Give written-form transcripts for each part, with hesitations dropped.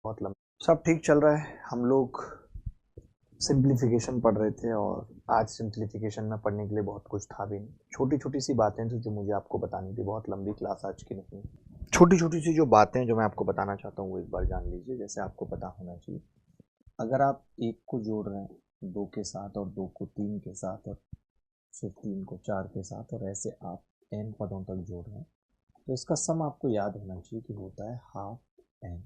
बहुत लंबा सब ठीक चल रहा है। हम लोग सिंप्लीफिकेशन पढ़ रहे थे और आज सिंप्लीफिकेशन में पढ़ने के लिए बहुत कुछ था भी नहीं। छोटी छोटी सी बातें थी जो मुझे आपको बतानी थी। बहुत लंबी क्लास आज की नहीं है। छोटी छोटी सी जो बातें जो मैं आपको बताना चाहता हूँ वो एक बार जान लीजिए। जैसे आपको पता होना चाहिए, अगर आप एक को जोड़ रहे हैं दो के साथ और दो को तीन के साथ और फिर तीन को चार के साथ और ऐसे आप एन पदों तक जोड़ रहे हैं, तो इसका सम आपको याद होना चाहिए कि होता है half n,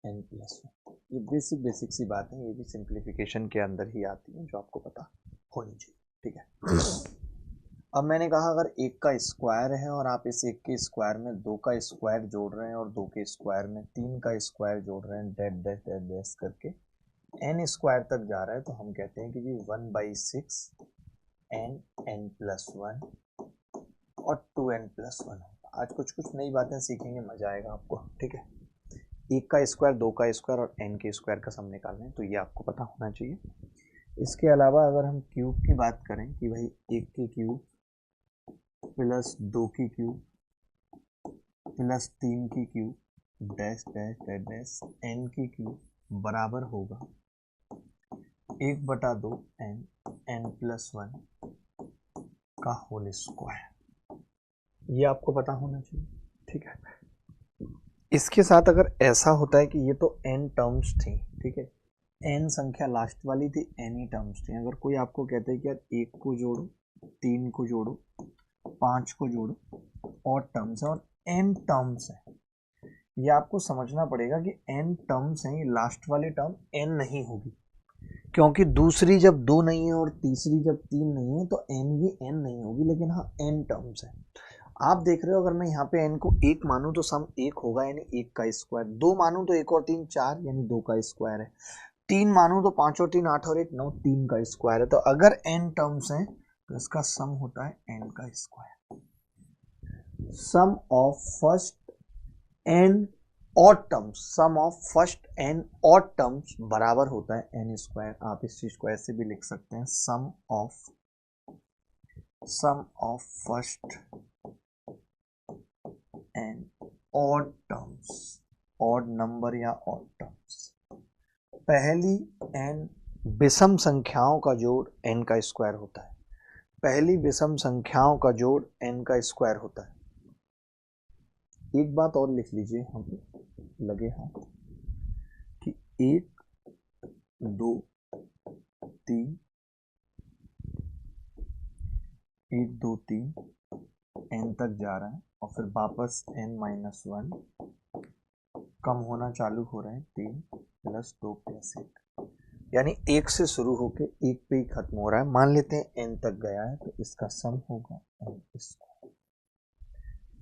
n plus one. ये बेसिक बेसिक सी बात है, ये भी सिंप्लीफिकेशन के अंदर ही आती है जो आपको पता होनी चाहिए। ठीक है। अब मैंने कहा अगर एक का स्क्वायर है और आप इस एक के स्क्वायर में दो का स्क्वायर जोड़ रहे हैं और दो के स्क्वायर में तीन का स्क्वायर जोड़ रहे हैं, डैश डैश डैश डैश करके एन स्क्वायर तक जा रहा है, तो हम कहते हैं कि जी 1/6 एन, एन प्लस वन और 2n+1 होगा। आज कुछ कुछ नई बातें सीखेंगे, मजा आएगा आपको। ठीक है। एक का स्क्वायर, दो का स्क्वायर और एन के स्क्वायर का सम निकालना है, तो ये आपको पता होना चाहिए। इसके अलावा अगर हम क्यूब की बात करें कि भाई एक की क्यूब प्लस दो की क्यूब प्लस तीन की cube dash dash dash dash n की क्यूब बराबर होगा 1/2 एन प्लस वन का होल स्क्वायर। ये आपको पता होना चाहिए। ठीक है। इसके साथ अगर ऐसा होता है कि ये तो n टर्म्स थी, ठीक है, n संख्या लास्ट वाली थी, n ही टर्म्स थी। अगर कोई आपको कहता है कि यार एक को जोड़ो, तीन को जोड़ो, पांच को जोड़ो और टर्म्स है और n टर्म्स है, ये आपको समझना पड़ेगा कि n टर्म्स हैं, ये लास्ट वाली टर्म n नहीं होगी, क्योंकि दूसरी जब दो नहीं है और तीसरी जब तीन नहीं है तो n भी n नहीं होगी, लेकिन हाँ n टर्म्स है। आप देख रहे हो अगर मैं यहाँ पे n को एक मानूं तो सम एक होगा, यानी एक का स्क्वायर। दो मानूं तो एक और तीन चार, यानी दो का स्क्वायर है। तीन मानूं तो पांच और तीन आठ और एक नौ, तीन का स्क्वायर है। तो अगर n टर्म्स हैं तो इसका सम होता है n का square. Sum of first n odd terms, sum of first n odd terms बराबर होता है n स्क्वायर। आप इस चीज को ऐसे भी लिख सकते हैं, sum of first N odd terms, odd number या ऑड टर्म्स। पहली एन विषम संख्याओं का जोड़ एन का स्क्वायर होता है। पहली विषम संख्याओं का जोड़ एन का स्क्वायर होता है। एक बात और लिख लीजिए, हम लगे हाथ, कि एक, दो, तीन, एक दो तीन एन तक जा रहा है और फिर वापस n-1 कम होना चालू हो रहे हैं, तीन प्लस दो प्लस एक, यानी एक से शुरू होके एक पे ही खत्म हो रहा है। मान लेते हैं n तक गया है, तो इसका सम होगा n स्क्वायर।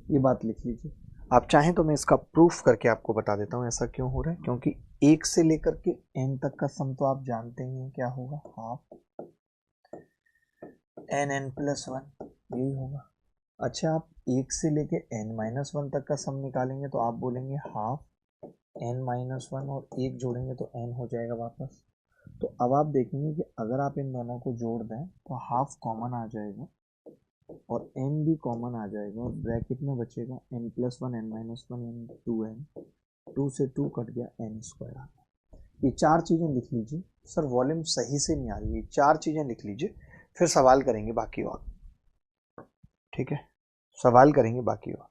ये बात लिख लीजिए। आप चाहें तो मैं इसका प्रूफ करके आपको बता देता हूँ ऐसा क्यों हो रहा है। क्योंकि एक से लेकर के n तक का सम तो आप जानते ही हैं क्या होगा, हाफ n+1, यही होगा। अच्छा, आप एक से लेके n-1 तक का सम निकालेंगे तो आप बोलेंगे हाफ n-1 और एक जोड़ेंगे तो n हो जाएगा वापस। तो अब आप देखेंगे कि अगर आप इन दोनों को जोड़ दें तो हाफ कॉमन आ जाएगा और n भी कॉमन आ जाएगा और ब्रैकेट में बचेगा n+1 n-1 यानी 2n, 2 से 2 कट गया, n स्क्वायर आ गया। ये चार चीजें लिख लीजिए। सर वॉल्यूम सही से नहीं आ रही है, चार चीजें लिख लीजिए, फिर सवाल करेंगे बाकी और। ठीक है, सवाल करेंगे बाकी और।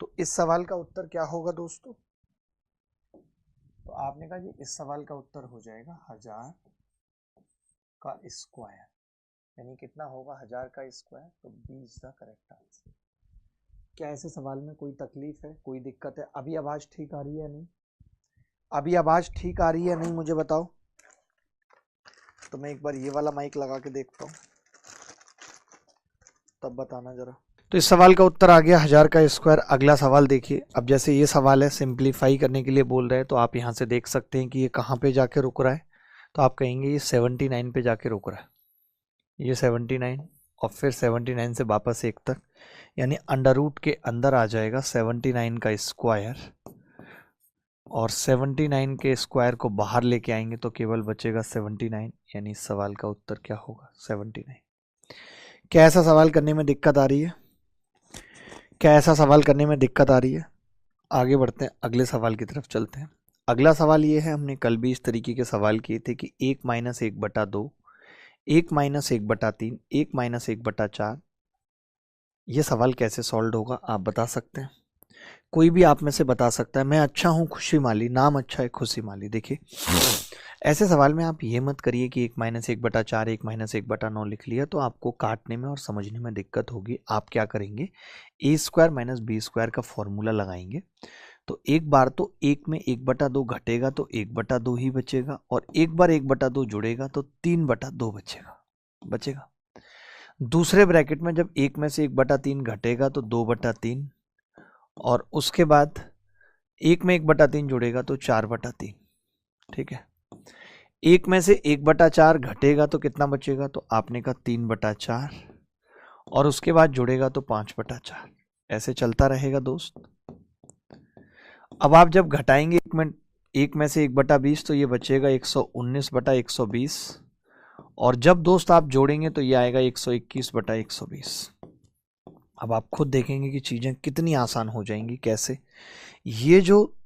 तो इस सवाल का उत्तर क्या होगा दोस्तों? तो आपने कहा कि इस सवाल का उत्तर हो जाएगा 1000 का स्क्वायर, यानी कितना होगा 1000 का स्क्वायर, तो B is the correct answer. क्या ऐसे सवाल में कोई तकलीफ है, कोई दिक्कत है? अभी आवाज़ ठीक आ रही है नहीं? अभी आवाज़ ठीक आ रही है नहीं, मुझे बताओ। तो मैं एक बार ये वाला माइक लगा के देखता हूँ, तब बताना जरा। तो इस सवाल का उत्तर आ गया 1000 का स्क्वायर। अगला सवाल देखिए। अब जैसे ये सवाल है, सिंप्लीफाई करने के लिए बोल रहे हैं, तो आप यहाँ से देख सकते हैं कि ये कहाँ पे जाके रुक रहा है। तो आप कहेंगे ये 79 पे जाके रुक रहा है, ये 79 और फिर 79 से वापस 1 तक, यानी अंडर रूट के अंदर आ जाएगा 79 का स्क्वायर, और 79 के स्क्वायर को बाहर लेके आएंगे तो केवल बचेगा 79, यानी इस सवाल का उत्तर क्या होगा? 79। क्या ऐसा सवाल करने में दिक्कत आ रही है? क्या ऐसा सवाल करने में दिक्कत आ रही है? आगे बढ़ते हैं, अगले सवाल की तरफ चलते हैं। अगला सवाल ये है, हमने कल भी इस तरीके के सवाल किए थे कि 1-1/2, 1-1/3, 1-1/4, ये सवाल कैसे सॉल्व होगा आप बता सकते हैं? कोई भी आप में से बता सकता है। मैं अच्छा हूँ खुशी माली, नाम अच्छा है खुशी माली। देखिए, ऐसे सवाल में आप ये मत करिए कि 1-1/4, 1-1/9 लिख लिया, तो आपको काटने में और समझने में दिक्कत होगी। आप क्या करेंगे, a² - b² का फॉर्मूला लगाएंगे। तो एक बार तो 1 में 1/2 घटेगा तो 1/2 ही बचेगा, और एक बार 1/2 जुड़ेगा तो 3/2 बचेगा। दूसरे ब्रैकेट में जब 1 में से 1/3 घटेगा तो 2/3, और उसके बाद 1 में 1/3 जुड़ेगा तो 4/3। ठीक है, 1 में से 1/4 घटेगा तो कितना बचेगा? तो आपने कहा 3/4, और उसके बाद जुड़ेगा तो 5/4। ऐसे चलता रहेगा दोस्त। अब आप जब घटाएंगे 1 में से 1/20 तो ये बचेगा 119/120, और जब दोस्त आप जोड़ेंगे तो ये आएगा 121/120। अब आप खुद देखेंगे कि चीज़ें कितनी आसान हो जाएंगी। कैसे? ये जो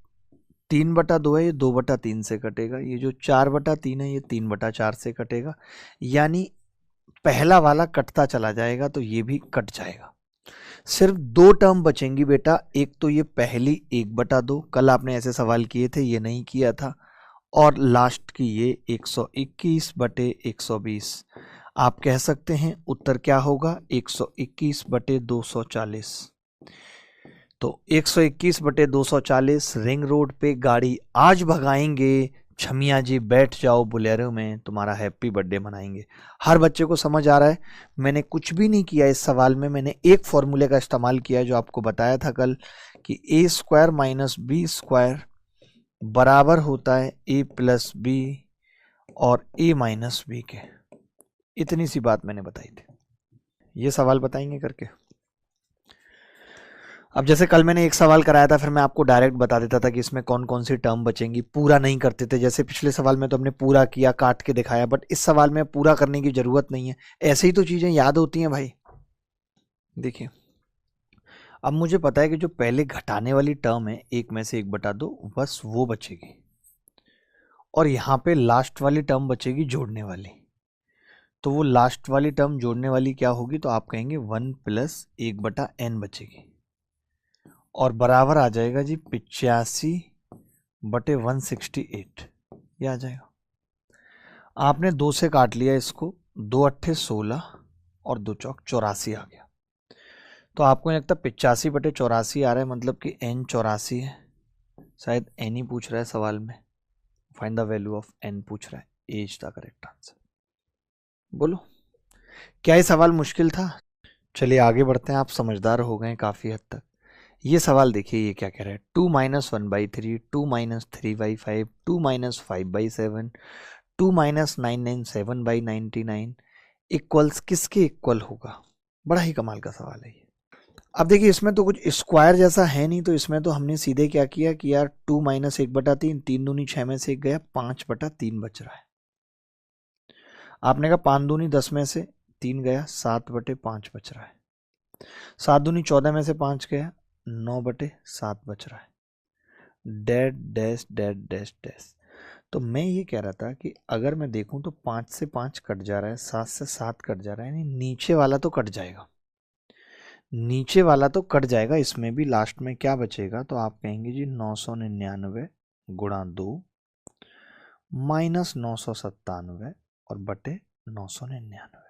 3/2 है ये 2/3 से कटेगा, ये जो 4/3 है ये 3/4 से कटेगा, यानी पहला वाला कटता चला जाएगा तो ये भी कट जाएगा। सिर्फ 2 टर्म बचेंगी बेटा। एक तो ये पहली 1/2, कल आपने ऐसे सवाल किए थे, ये नहीं किया था, और लास्ट की ये 121/120। आप कह सकते हैं उत्तर क्या होगा? 121/240। तो 121/240 रिंग रोड पे गाड़ी आज भगाएंगे, छमिया जी बैठ जाओ बोलेरो में, तुम्हारा हैप्पी बर्थडे मनाएंगे। हर बच्चे को समझ आ रहा है? मैंने कुछ भी नहीं किया इस सवाल में, मैंने एक फॉर्मूले का इस्तेमाल किया जो आपको बताया था कल कि a² - b² बराबर होता है a + b और a - b के। इतनी सी बात मैंने बताई थी। ये सवाल बताएंगे करके। अब जैसे कल मैंने एक सवाल कराया था, फिर मैं आपको डायरेक्ट बता देता था कि इसमें कौन कौन सी टर्म बचेंगी, पूरा नहीं करते थे। जैसे पिछले सवाल में तो हमने पूरा किया, काट के दिखाया, बट इस सवाल में पूरा करने की जरूरत नहीं है। ऐसे ही तो चीजें याद होती हैं भाई। देखिए, अब मुझे पता है कि जो पहले घटाने वाली टर्म है 1 में से 1/2, बस वो बचेगी, और यहाँ पे लास्ट वाली टर्म बचेगी जोड़ने वाली। तो वो लास्ट वाली टर्म जोड़ने वाली क्या होगी? तो आप कहेंगे 1 + 1/n बचेगी, और बराबर आ जाएगा जी 85/168। ये आ जाएगा। आपने 2 से काट लिया इसको, 2 अट्ठे 16 और 2 चौक 84 आ गया। तो आपको लगता है 85/84 आ रहा है, मतलब कि n 84 है। शायद n ही पूछ रहा है सवाल में, find the value of n पूछ रहा है। As the correct answer. बोलो, क्या ये सवाल मुश्किल था? चलिए आगे बढ़ते हैं, आप समझदार हो गए काफ़ी हद तक। ये सवाल देखिए, ये क्या कह रहा है? 2 - 1/3, 2 - 3/5, 2 - 5/7, 2 - 997/99 इक्वल्स किसके इक्वल होगा? बड़ा ही कमाल का सवाल है ये। अब देखिए, इसमें तो कुछ स्क्वायर जैसा है नहीं, तो इसमें तो हमने सीधे क्या किया कि यार 2 - 1/3, 3 दूनी 6 में से 1 गया, 5/3 बच रहा है। आपने कहा 5 दूनी 10 में से 3 गया, 7/5 बच रहा है। 7 दूनी 14 में से 5 गया, 9/7 बच रहा है। Dash dash dash dash dash. तो मैं ये कह रहा था कि अगर मैं देखूं तो 5 से 5 कट जा रहा है, 7 से 7 कट जा रहा है, यानी नीचे वाला तो कट जाएगा, नीचे वाला तो कट जाएगा। इसमें भी लास्ट में क्या बचेगा? तो आप कहेंगे जी 999 गुणा 2 - 997 और बटे 999।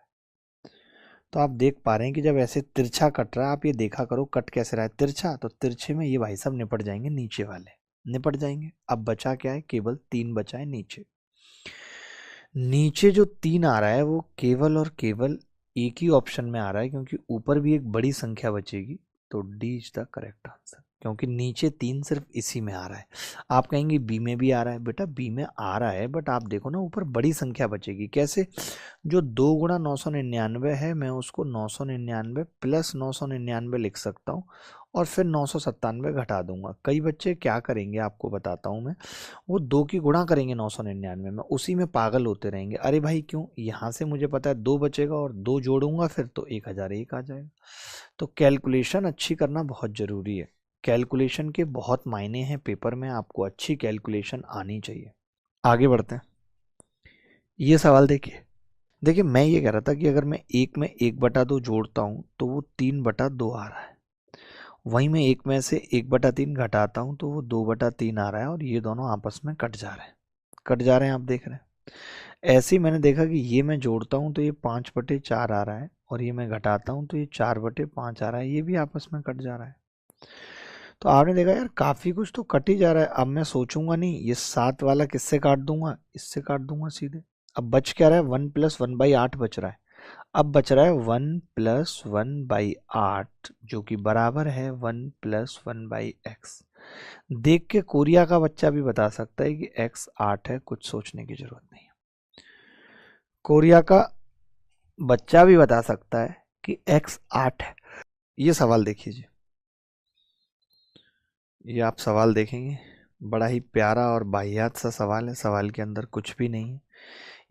तो आप देख पा रहे हैं कि जब ऐसे तिरछा कट रहा है, आप ये देखा करो कट कैसे रहा है तिरछा, तो तिरछे में ये भाई साहब निपट जाएंगे, नीचे वाले निपट जाएंगे। अब बचा क्या है, केवल 3 बचा है नीचे। नीचे जो 3 आ रहा है वो केवल और केवल एक ही ऑप्शन में आ रहा है, क्योंकि ऊपर भी एक बड़ी संख्या बचेगी। तो D is the correct answer, क्योंकि नीचे 3 सिर्फ इसी में आ रहा है। आप कहेंगे बी में भी आ रहा है, बेटा बी में आ रहा है, बट आप देखो ना ऊपर बड़ी संख्या बचेगी। कैसे? जो 2 गुणा 999 है, मैं उसको 999 प्लस 999 लिख सकता हूँ, और फिर 997 घटा दूंगा। कई बच्चे क्या करेंगे आपको बताता हूँ मैं, वो 2 की गुणा करेंगे 999 में, उसी में पागल होते रहेंगे। अरे भाई क्यों, यहाँ से मुझे पता है 2 बचेगा और 2 जोड़ूंगा फिर तो 1001 आ जाएगा। तो कैलकुलेशन अच्छी करना बहुत ज़रूरी है। कैलकुलेशन के बहुत मायने हैं पेपर में, आपको अच्छी कैलकुलेशन आनी चाहिए। आगे बढ़ते हैं। ये सवाल देखिए, देखिए मैं ये कह रहा था कि अगर मैं 1 में 1/2 जोड़ता हूँ तो वो 3/2 आ रहा है। वहीं मैं 1 में से 1/3 घटाता हूँ तो वो 2/3 आ रहा है, और ये दोनों आपस में कट जा रहे हैं, कट जा रहे हैं, आप देख रहे हैं। ऐसे ही मैंने देखा कि ये मैं जोड़ता हूँ तो ये 5/4 आ रहा है, और ये मैं घटाता हूँ तो ये 4/5 आ रहा है, ये भी आपस में कट जा रहा है। तो आपने देखा यार काफ़ी कुछ तो कट ही जा रहा है। अब मैं सोचूंगा नहीं ये 7 वाला किससे काट दूंगा, इससे काट दूंगा सीधे। अब बच क्या रहा है, 1 + 1/8 बच रहा है। अब बच रहा है 1 + 1/8, जो कि बराबर है 1 + 1/x। देख के कोरिया का बच्चा भी बता सकता है कि x 8 है, कुछ सोचने की जरूरत नहीं है। कोरिया का बच्चा भी बता सकता है कि x 8 है। ये सवाल देखिए जी, ये आप सवाल देखेंगे, बड़ा ही प्यारा और बाहियात सा सवाल है। सवाल के अंदर कुछ भी नहीं है।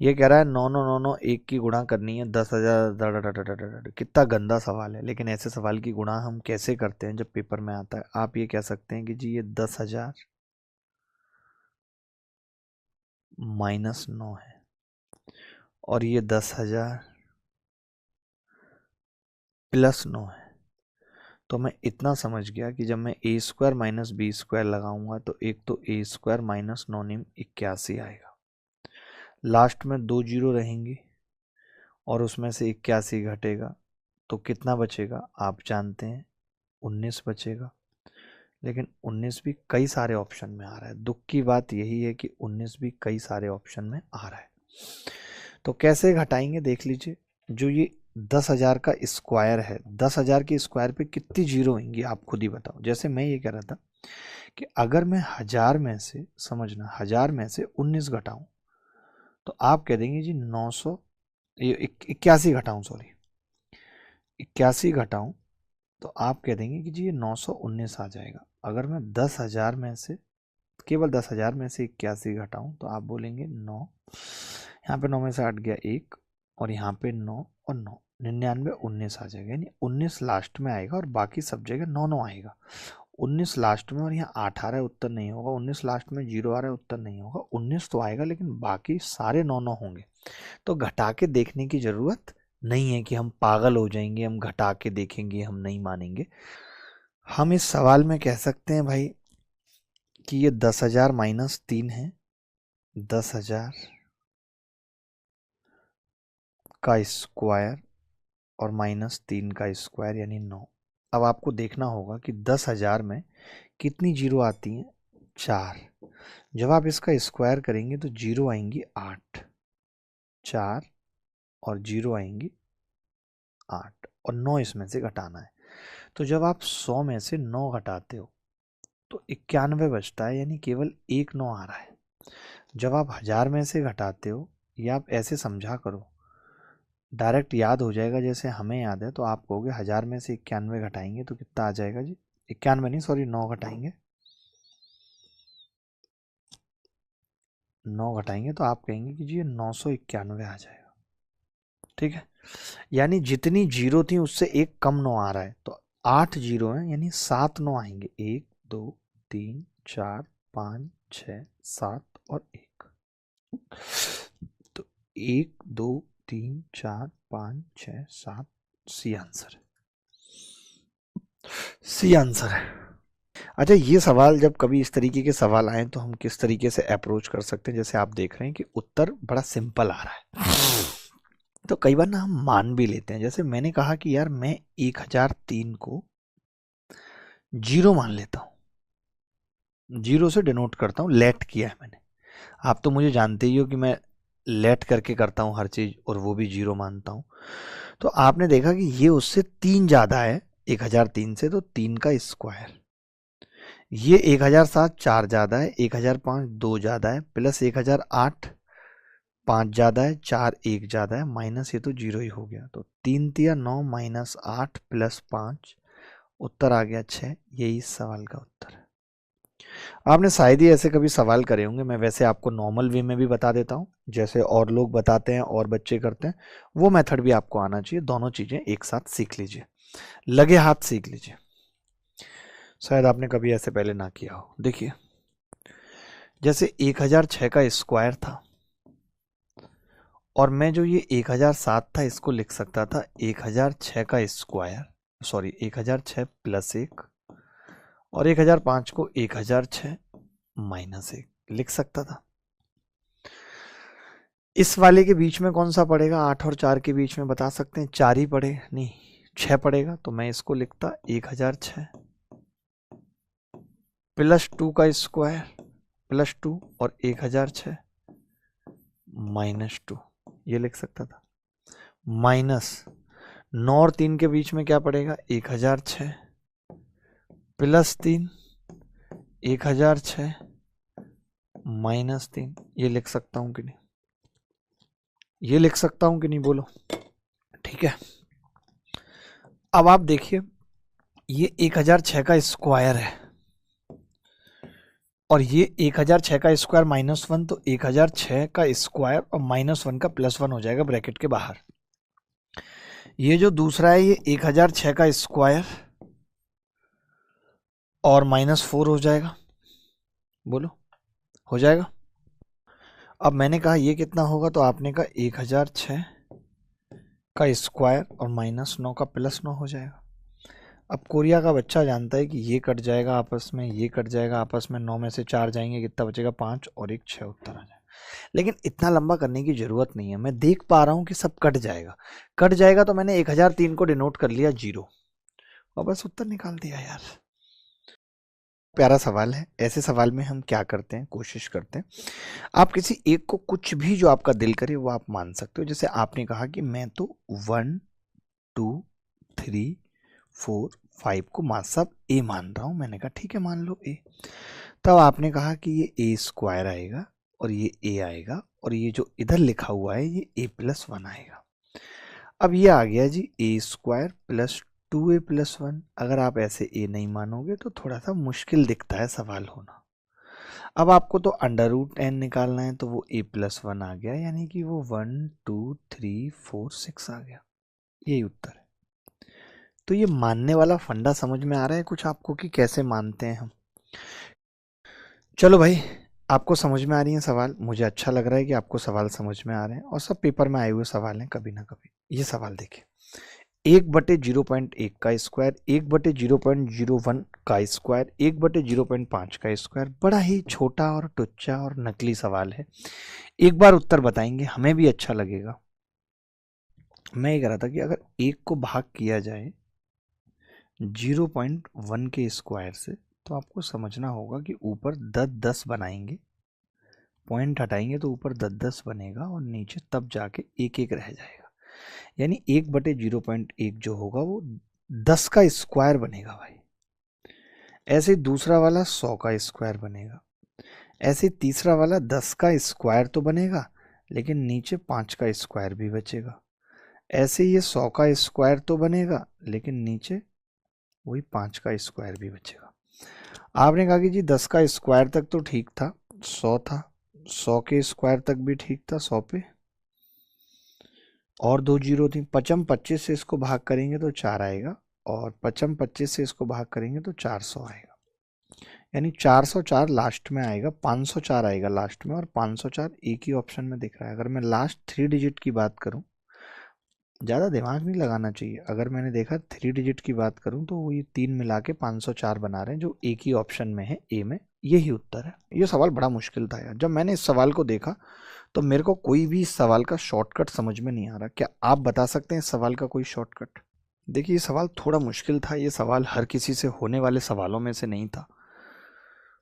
ये कह रहा है 9 9 9 9 1 की गुणा करनी है 10,000। कितना गंदा सवाल है, लेकिन ऐसे सवाल की गुणा हम कैसे करते हैं जब पेपर में आता है। आप ये कह सकते हैं कि जी ये 10,000 - 9 है, और ये 10,000 + 9 है। तो मैं इतना समझ गया कि जब मैं a² - b² लगाऊंगा तो एक तो a² - 9 81 आएगा। लास्ट में 2 जीरो रहेंगे और उसमें से 81 घटेगा तो कितना बचेगा आप जानते हैं, 19 बचेगा। लेकिन 19 भी कई सारे ऑप्शन में आ रहा है। दुख की बात यही है कि 19 भी कई सारे ऑप्शन में आ रहा है। तो कैसे घटाएंगे देख लीजिए। जो ये 10,000 का स्क्वायर है, 10,000 के स्क्वायर पे कितनी जीरो होंगी आप खुद ही बताओ। जैसे मैं ये कह रहा था कि अगर मैं 1000 में से, समझना 1000 में से 19 घटाऊं तो आप कह देंगे जी 900, 81 घटाऊं, सॉरी 81 घटाऊं तो आप कह देंगे कि जी ये 919 आ जाएगा। अगर मैं 10,000 में से, केवल 10,000 में से 81 घटाऊं तो आप बोलेंगे 9, यहाँ पे 9 में से 8 गया 1, और यहाँ पे 9 और 9 99 19 आ जाएगा। यानी 19 लास्ट में आएगा और बाकी सब जगह 9 9 आएगा। 19 लास्ट में और यहाँ 8 आ रहा है, उत्तर नहीं होगा। 19 लास्ट में 0 आ रहा है, उत्तर नहीं होगा। 19 तो आएगा लेकिन बाकी सारे 9 9 होंगे। तो घटा के देखने की ज़रूरत नहीं है कि हम पागल हो जाएंगे, हम घटा के देखेंगे, हम नहीं मानेंगे। हम इस सवाल में कह सकते हैं भाई कि ये 10,000 - 3 है, 10,000 का स्क्वायर और -3 का स्क्वायर यानी 9। अब आपको देखना होगा कि 10,000 में कितनी जीरो आती हैं, 4। जब आप इसका स्क्वायर करेंगे तो जीरो आएंगी 8, 4 और जीरो आएंगी 8, और 9 इसमें से घटाना है। तो जब आप 100 में से 9 घटाते हो तो 91 बचता है, यानी केवल एक 9 आ रहा है। जब आप 1000 में से घटाते हो, या आप ऐसे समझा करो, डायरेक्ट याद हो जाएगा जैसे हमें याद है। तो आप कहोगे 1000 में से 91 घटाएंगे तो कितना आ जाएगा जी, 91 नहीं सॉरी 9 घटाएंगे, 9 घटाएंगे तो आप कहेंगे कि जी ये 991 आ जाएगा। ठीक है, यानी जितनी जीरो थी उससे एक कम 9 आ रहा है। तो 8 जीरो हैं यानी 7 9 आएंगे, 1 2 3 4 5 6 7 और 1। तो 1 2 3 4 5 6 7, सी आंसर है, सी आंसर है। अच्छा, ये सवाल जब कभी इस तरीके के सवाल आए तो हम किस तरीके से अप्रोच कर सकते हैं। जैसे आप देख रहे हैं कि उत्तर बड़ा सिंपल आ रहा है, तो कई बार ना हम मान भी लेते हैं। जैसे मैंने कहा कि यार मैं 1003 को 0 मान लेता हूँ, 0 से डिनोट करता हूँ, लेट किया है मैंने। आप तो मुझे जानते ही हो कि मैं लेट करके करता हूँ हर चीज़, और वो भी 0 मानता हूँ। तो आपने देखा कि ये उससे 3 ज़्यादा है, 1003 से, तो 3 का स्क्वायर। ये 1007 4 ज़्यादा है, 1005 2 ज़्यादा है, प्लस 1008 5 ज़्यादा है, 4 1 ज़्यादा है, माइनस ये तो 0 ही हो गया। तो 3 तिया 9 माइनस 8 प्लस 5, उत्तर आ गया 6। यही इस सवाल का उत्तर है। आपने शायद ही ऐसे कभी सवाल करे होंगे। मैं वैसे आपको नॉर्मल वे में भी बता देता हूँ, जैसे और लोग बताते हैं और बच्चे करते हैं, वो मेथड भी आपको आना चाहिए। दोनों चीज़ें एक साथ सीख लीजिए, लगे हाथ सीख लीजिए। शायद आपने कभी ऐसे पहले ना किया हो। देखिए, जैसे 1006 का स्क्वायर था, और मैं जो ये 1007 था इसको लिख सकता था 1006 का स्क्वायर, सॉरी 1006 प्लस 1, और 1005 को 1006 माइनस 1 लिख सकता था। इस वाले के बीच में कौन सा पड़ेगा? 8 और 4 के बीच में बता सकते हैं? 4 ही पड़े, नहीं 6 पड़ेगा। तो मैं इसको लिखता 1006 प्लस 2 का स्क्वायर प्लस 2 और 1006 माइनस 2, ये लिख सकता था। माइनस 9 और 3 के बीच में क्या पड़ेगा? 1006 प्लस 3 1006 माइनस 3, ये लिख सकता हूं कि नहीं? ये लिख सकता हूं कि नहीं, बोलो। ठीक है, अब आप देखिए, ये 1006 का स्क्वायर है, और ये 1006 का स्क्वायर माइनस 1, तो 1006 का स्क्वायर और माइनस 1 का प्लस 1 हो जाएगा ब्रैकेट के बाहर। ये जो दूसरा है, ये 1006 का स्क्वायर और माइनस 4 हो जाएगा, बोलो हो जाएगा। अब मैंने कहा ये कितना होगा, तो आपने कहा 1006 का स्क्वायर और माइनस 9 का प्लस 9 हो जाएगा। अब कोरिया का बच्चा जानता है कि ये कट जाएगा आपस में, ये कट जाएगा आपस में, 9 में से 4 जाएंगे, कितना बचेगा? 5 और 1 6, उत्तर आ जाएगा। लेकिन इतना लंबा करने की जरूरत नहीं है, मैं देख पा रहा हूँ कि सब कट जाएगा। कट जाएगा तो मैंने 1003 को डिनोट कर लिया 0, और बस उत्तर निकाल दिया यार। प्यारा सवाल है। ऐसे सवाल में हम क्या करते हैं, कोशिश करते हैं, आप किसी एक को, कुछ भी जो आपका दिल करे वो आप मान सकते हो। जैसे आपने कहा कि मैं तो 1 2 3 4 5 को मान सब ए मान रहा हूं। मैंने कहा ठीक है, मान लो ए। तब आपने कहा कि ये ए स्क्वायर आएगा और ये ए आएगा, और ये जो इधर लिखा हुआ है ये ए प्लस 1 आएगा। अब ये आ गया जी ए स्क्वायर प्लस 2a प्लस 1। अगर आप ऐसे ए नहीं मानोगे तो थोड़ा सा मुश्किल दिखता है सवाल होना। अब आपको तो अंडर रूट एन निकालना है, तो वो ए प्लस 1 आ गया, यानी कि वो 1 2 3 4 6 आ गया। यही उत्तर है। तो ये मानने वाला फंडा समझ में आ रहा है कुछ आपको कि कैसे मानते हैं हम? चलो भाई, आपको समझ में आ रही है सवाल। मुझे अच्छा लग रहा है कि आपको सवाल समझ में आ रहे हैं, और सब पेपर में आए हुए सवाल हैं कभी ना कभी। ये सवाल देखिए, 1/0.1 का स्क्वायर, 1/0.01 का स्क्वायर, 1/0.5 का स्क्वायर। बड़ा ही छोटा और टुच्चा और नकली सवाल है। एक बार उत्तर बताएंगे, हमें भी अच्छा लगेगा। मैं ये कह रहा था कि अगर 1 को भाग किया जाए 0.1 के स्क्वायर से, तो आपको समझना होगा कि ऊपर 10 बनाएंगे, पॉइंट हटाएंगे तो ऊपर 10 बनेगा, और नीचे तब जाके 1 1 रह जाएगा। यानी 1/0.1 जो होगा वो 10 का स्क्वायर बनेगा भाई। ऐसे दूसरा वाला 100 का स्क्वायर बनेगा। ऐसे तीसरा वाला 10 का स्क्वायर तो बनेगा, लेकिन नीचे 5 का स्क्वायर भी बचेगा। ऐसे ये 100 का स्क्वायर तो बनेगा, लेकिन नीचे वही 5 का स्क्वायर भी बचेगा। आपने कहा कि जी 10 का स्क्वायर तक तो ठीक था, 100 था, 100 के स्क्वायर तक भी ठीक था, 100 पे और 2 जीरो थी। 55 25 से इसको भाग करेंगे तो 4 आएगा, और 55 25 से इसको भाग करेंगे तो 400 आएगा। यानी 404 लास्ट में आएगा, 504 आएगा लास्ट में, और 504 एक ही ऑप्शन में दिख रहा है। अगर मैं लास्ट 3 डिजिट की बात करूं, ज़्यादा दिमाग नहीं लगाना चाहिए, अगर मैंने देखा 3 डिजिट की बात करूं तो वो ये 3 मिला के 504 बना रहे हैं, जो एक ही ऑप्शन में है, ए में। यही उत्तर है। ये सवाल बड़ा मुश्किल था यार। जब मैंने इस सवाल को देखा तो मेरे को कोई भी इस सवाल का शॉर्टकट समझ में नहीं आ रहा। क्या आप बता सकते हैं इस सवाल का कोई शॉर्टकट? देखिए ये सवाल थोड़ा मुश्किल था, ये सवाल हर किसी से होने वाले सवालों में से नहीं था,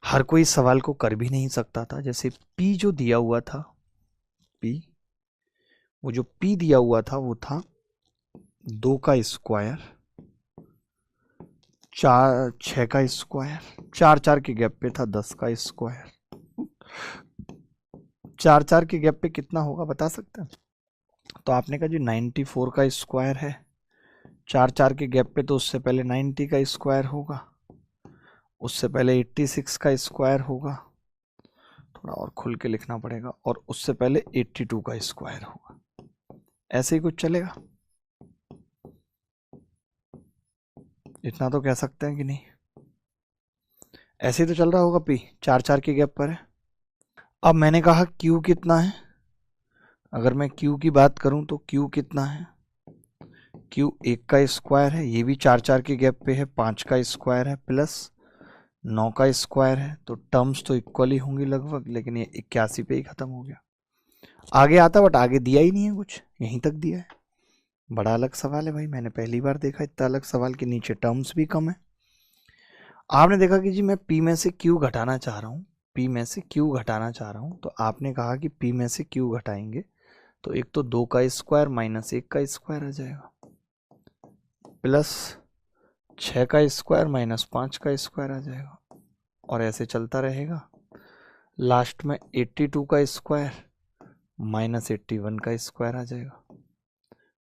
हर कोई इस सवाल को कर भी नहीं सकता था। जैसे P जो दिया हुआ था, P, वो जो P दिया हुआ था वो था 2 का स्क्वायर, 6 का स्क्वायर, 4 के गैप पे था 10 का स्क्वायर। 4 के गैप पे कितना होगा बता सकते हैं? तो आपने कहा जी 94 का स्क्वायर है, 4 के गैप पे, तो उससे पहले 90 का स्क्वायर होगा, उससे पहले 86 का स्क्वायर होगा, थोड़ा और खुल के लिखना पड़ेगा, और उससे पहले 82 का स्क्वायर होगा। ऐसे ही कुछ चलेगा? इतना तो कह सकते हैं कि नहीं? ऐसे ही तो चल रहा होगा। P 4 के गैप पर है। अब मैंने कहा Q कितना है, अगर मैं Q की बात करूं तो Q कितना है, Q 1 का स्क्वायर है, ये भी 4 के गैप पे है, 5 का स्क्वायर है प्लस 9 का स्क्वायर है, तो टर्म्स तो इक्वल ही होंगी लगभग, लेकिन ये 81 पे ही खत्म हो गया। आगे आता बट आगे दिया ही नहीं है कुछ, यहीं तक दिया है। बड़ा अलग सवाल है भाई, मैंने पहली बार देखा इतना अलग सवाल के नीचे टर्म्स भी कम है। आपने देखा कि जी मैं P में से Q घटाना चाह रहा हूँ, P में से Q घटाना चाह रहा हूँ, तो आपने कहा कि P में से Q घटाएंगे तो एक तो 2 का स्क्वायर माइनस 1 का स्क्वायर आ जाएगा, प्लस 6 का स्क्वायर माइनस 5 का स्क्वायर आ जाएगा, और ऐसे चलता रहेगा। लास्ट में 82 का स्क्वायर माइनस 81 का स्क्वायर आ जाएगा।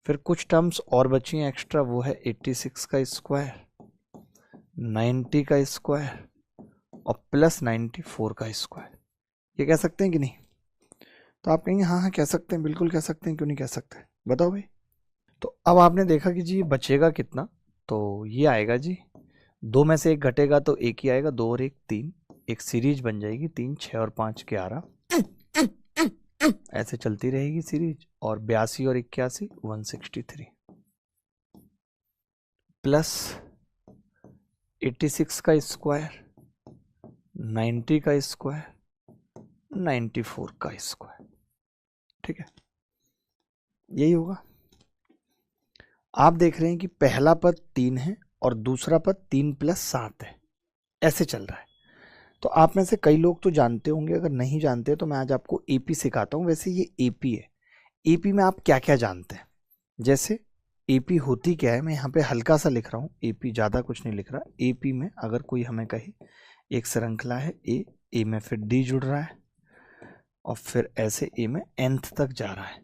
फिर कुछ टर्म्स और बची हैं एक्स्ट्रा, वो है 86 का स्क्वायर, 90 का स्क्वायर और प्लस 94 का स्क्वायर। ये कह सकते हैं कि नहीं? तो आप कहेंगे हाँ हाँ कह सकते हैं, बिल्कुल कह सकते हैं, क्यों नहीं कह सकते, बताओ भाई। तो अब आपने देखा कि जी बचेगा कितना, तो ये आएगा जी 2 में से 1 घटेगा तो 1 ही आएगा, 2 और 1 3, एक सीरीज बन जाएगी, 3 6 और 5 11, ऐसे चलती रहेगी सीरीज, और 82 और 81 163, प्लस 86 का स्क्वायर, 90 का स्क्वायर, 94 का स्क्वायर। ठीक है, यही होगा। आप देख रहे हैं कि पहला पद 3 है और दूसरा पद 3 प्लस 7 है, ऐसे चल रहा है। तो आप में से कई लोग तो जानते होंगे, अगर नहीं जानते तो मैं आज आपको एपी सिखाता हूँ। वैसे ये एपी है, एपी में आप क्या क्या जानते हैं? जैसे एपी होती क्या है, मैं यहाँ पे हल्का सा लिख रहा हूँ, एपी ज़्यादा कुछ नहीं लिख रहा। एपी में अगर कोई हमें कहे एक श्रृंखला है ए में फिर डी जुड़ रहा है और फिर ऐसे ए में nth तक जा रहा है,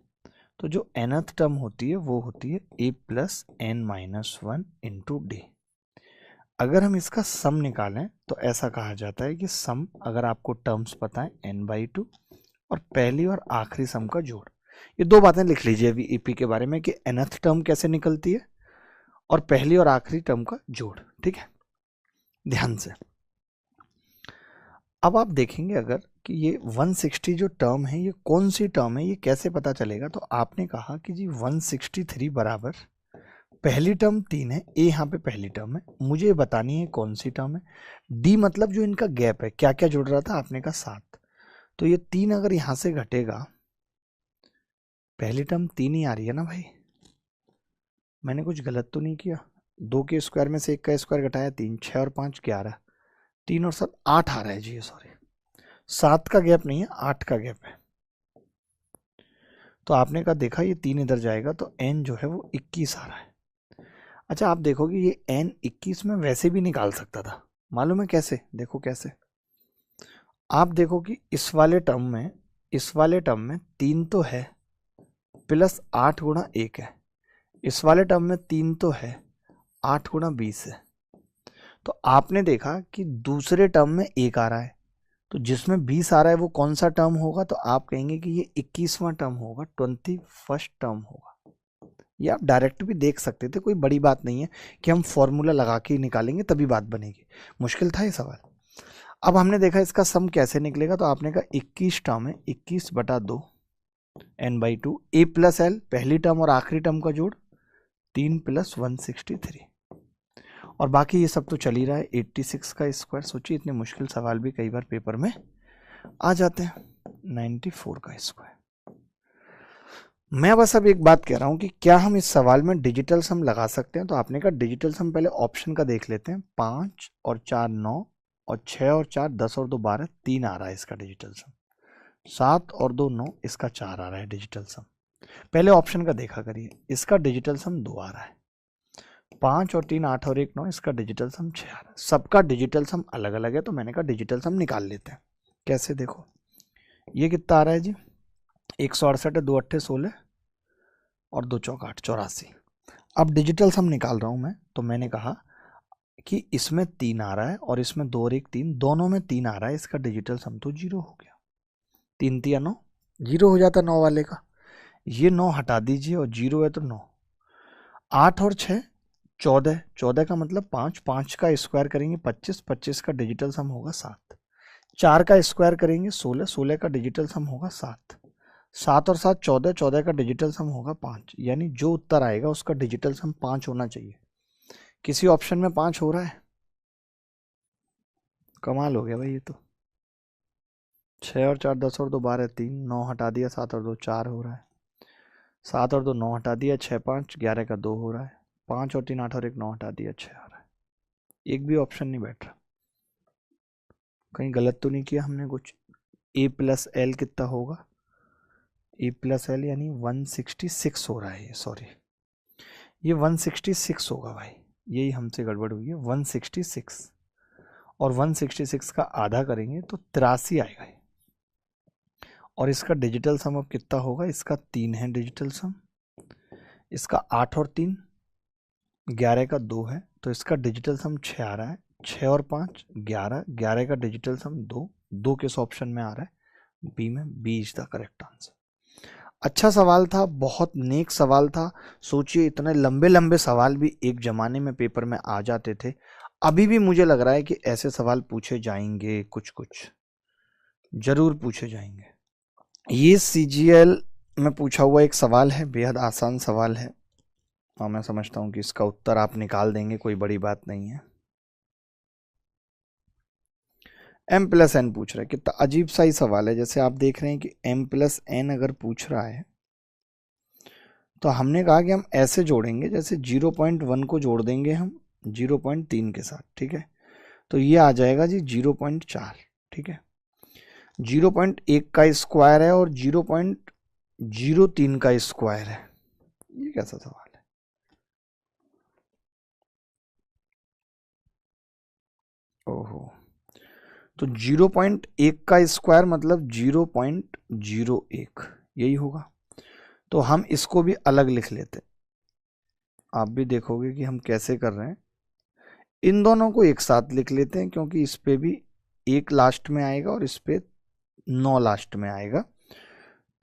तो जो nth टर्म होती है वो होती है a plus n minus 1 into D. अगर हम इसका सम निकालें तो ऐसा कहा जाता है कि सम, अगर आपको टर्म्स पता है n/2 और पहली और आखिरी सम का जोड़। ये 2 बातें लिख लीजिए अभी ईपी के बारे में कि nth टर्म कैसे निकलती है और पहली और आखिरी टर्म का जोड़। ठीक है, ध्यान से। अब आप देखेंगे अगर कि ये 160 जो टर्म है ये कौन सी टर्म है, ये कैसे पता चलेगा? तो आपने कहा कि जी 163 बराबर पहली टर्म 3 है, ए यहाँ पे पहली टर्म है, मुझे बतानी है कौन सी टर्म है। डी मतलब जो इनका गैप है, क्या क्या जुड़ रहा था, आपने कहा 7, तो ये 3 अगर यहाँ से घटेगा, पहली टर्म 3 ही आ रही है ना भाई, मैंने कुछ गलत तो नहीं किया? 2 के स्क्वायर में से 1 का स्क्वायर घटाया 3, 6 और 5 11, 3 और 7 8 आ रहा है जी, सॉरी 7 का गैप नहीं है, 8 का गैप है। तो आपने कहा देखा ये 3 इधर जाएगा तो n जो है वो 21 आ रहा है। अच्छा आप देखोगे ये n 21 में वैसे भी निकाल सकता था, मालूम है कैसे? देखो कैसे। आप देखो कि इस वाले टर्म में 3 तो है प्लस 8 गुणा 1 है, इस वाले टर्म में 3 तो है 8 गुणा 20 है। तो आपने देखा कि दूसरे टर्म में 1 आ रहा है, तो जिसमें 20 आ रहा है वो कौन सा टर्म होगा? तो आप कहेंगे कि ये 21वां टर्म होगा, 21st टर्म होगा। ये आप डायरेक्ट भी देख सकते थे, कोई बड़ी बात नहीं है कि हम फॉर्मूला लगा के ही निकालेंगे तभी बात बनेगी। मुश्किल था ये सवाल। अब हमने देखा इसका सम कैसे निकलेगा, तो आपने कहा 21 टर्म है, 21/2 n/2, a प्लस एल पहली टर्म और आखिरी टर्म का जोड़ 3 प्लस 163, और बाकी ये सब तो चल ही रहा है। 86 का स्क्वायर, सोचिए इतने मुश्किल सवाल भी कई बार पेपर में आ जाते हैं। 94 का स्क्वायर, मैं बस अब एक बात कह रहा हूं कि क्या हम इस सवाल में डिजिटल सम लगा सकते हैं। तो आपने कहा डिजिटल सम, पहले ऑप्शन का देख लेते हैं। 5 और 4 9, और 6 और 4 10 और 2 12, 3 आ रहा है इसका डिजिटल सम। 7 और 2 9, इसका 4 आ रहा है डिजिटल सम। पहले ऑप्शन का देखा करिए, इसका डिजिटल सम 2 आ रहा है। 5 और 3 8 और 1 9, इसका डिजिटल सम 6 आ रहा है। सबका डिजिटल सम अलग अलग है, तो मैंने कहा डिजिटल सम निकाल लेते हैं। कैसे, देखो ये कितना आ रहा है जी, 168 है, 2 अट्ठे 16 और 2 चौक 8, 84। अब डिजिटल सम निकाल रहा हूं मैं, तो मैंने कहा कि इसमें 3 आ रहा है और इसमें 2 और 1 3, दोनों में 3 आ रहा है, इसका डिजिटल सम तो 0 हो गया। 3 3 9, 0 हो जाता 9 वाले का। ये 9 हटा दीजिए और 0 है तो 9। 8 और 6 14, 14 का मतलब 5, 5 का स्क्वायर करेंगे 25, 25 का डिजिटल सम होगा 7। 4 का स्क्वायर करेंगे 16, 16 का डिजिटल सम होगा 7। 7 और 7 14, 14 का डिजिटल सम होगा 5। यानी जो उत्तर आएगा उसका डिजिटल सम 5 होना चाहिए। किसी ऑप्शन में 5 हो रहा है? कमाल हो गया भाई ये तो। 6 और 4 10 और 2 12 3, 9 हटा दिया, 7 और 2 4 हो रहा है। 7 और 2 9 हटा दिया, 6 5 11 का 2 हो रहा है। 5 और 3 8 और 1 9 हटा दिया, 6 आ रहा है। एक भी ऑप्शन नहीं बैठ रहा। कहीं गलत तो नहीं किया हमने कुछ? ए प्लस एल कितना होगा? ए प्लस एल यानी 166 हो रहा है ये, सॉरी ये 166 होगा भाई, यही हमसे गड़बड़ हुई है। 166 और 166 का आधा करेंगे तो 83 आएगा ये। और इसका डिजिटल सम अब कितना होगा? इसका 3 है डिजिटल सम, इसका 8 और 3 11 का 2 है, तो इसका डिजिटल सम 6 आ रहा है। 6 और 5 11, 11 का डिजिटल सम 2, 2 किस ऑप्शन में आ रहा है? बी में। B is the correct answer. अच्छा सवाल था, बहुत नेक सवाल था। सोचिए इतने लंबे लंबे सवाल भी एक जमाने में पेपर में आ जाते थे। अभी भी मुझे लग रहा है कि ऐसे सवाल पूछे जाएंगे, कुछ कुछ जरूर पूछे जाएंगे। ये सीजीएल में पूछा हुआ एक सवाल है, बेहद आसान सवाल है और मैं समझता हूं कि इसका उत्तर आप निकाल देंगे, कोई बड़ी बात नहीं है। m प्लस एन पूछ रहा है, कितना अजीब सा ही सवाल है। जैसे आप देख रहे हैं कि m प्लस एन अगर पूछ रहा है तो हमने कहा कि हम ऐसे जोड़ेंगे जैसे 0.1 को जोड़ देंगे हम 0.3 के साथ, ठीक है। तो ये आ जाएगा जी 0.4, ठीक है। 0.1 का स्क्वायर है और 0.03 का स्क्वायर है, ये कैसा सवाल है? ओहो, तो 0.1 का स्क्वायर मतलब 0.01, यही होगा। तो हम इसको भी अलग लिख लेते हैं। आप भी देखोगे कि हम कैसे कर रहे हैं। इन दोनों को एक साथ लिख लेते हैं क्योंकि इस पे भी 1 लास्ट में आएगा और इस पे 9 लास्ट में आएगा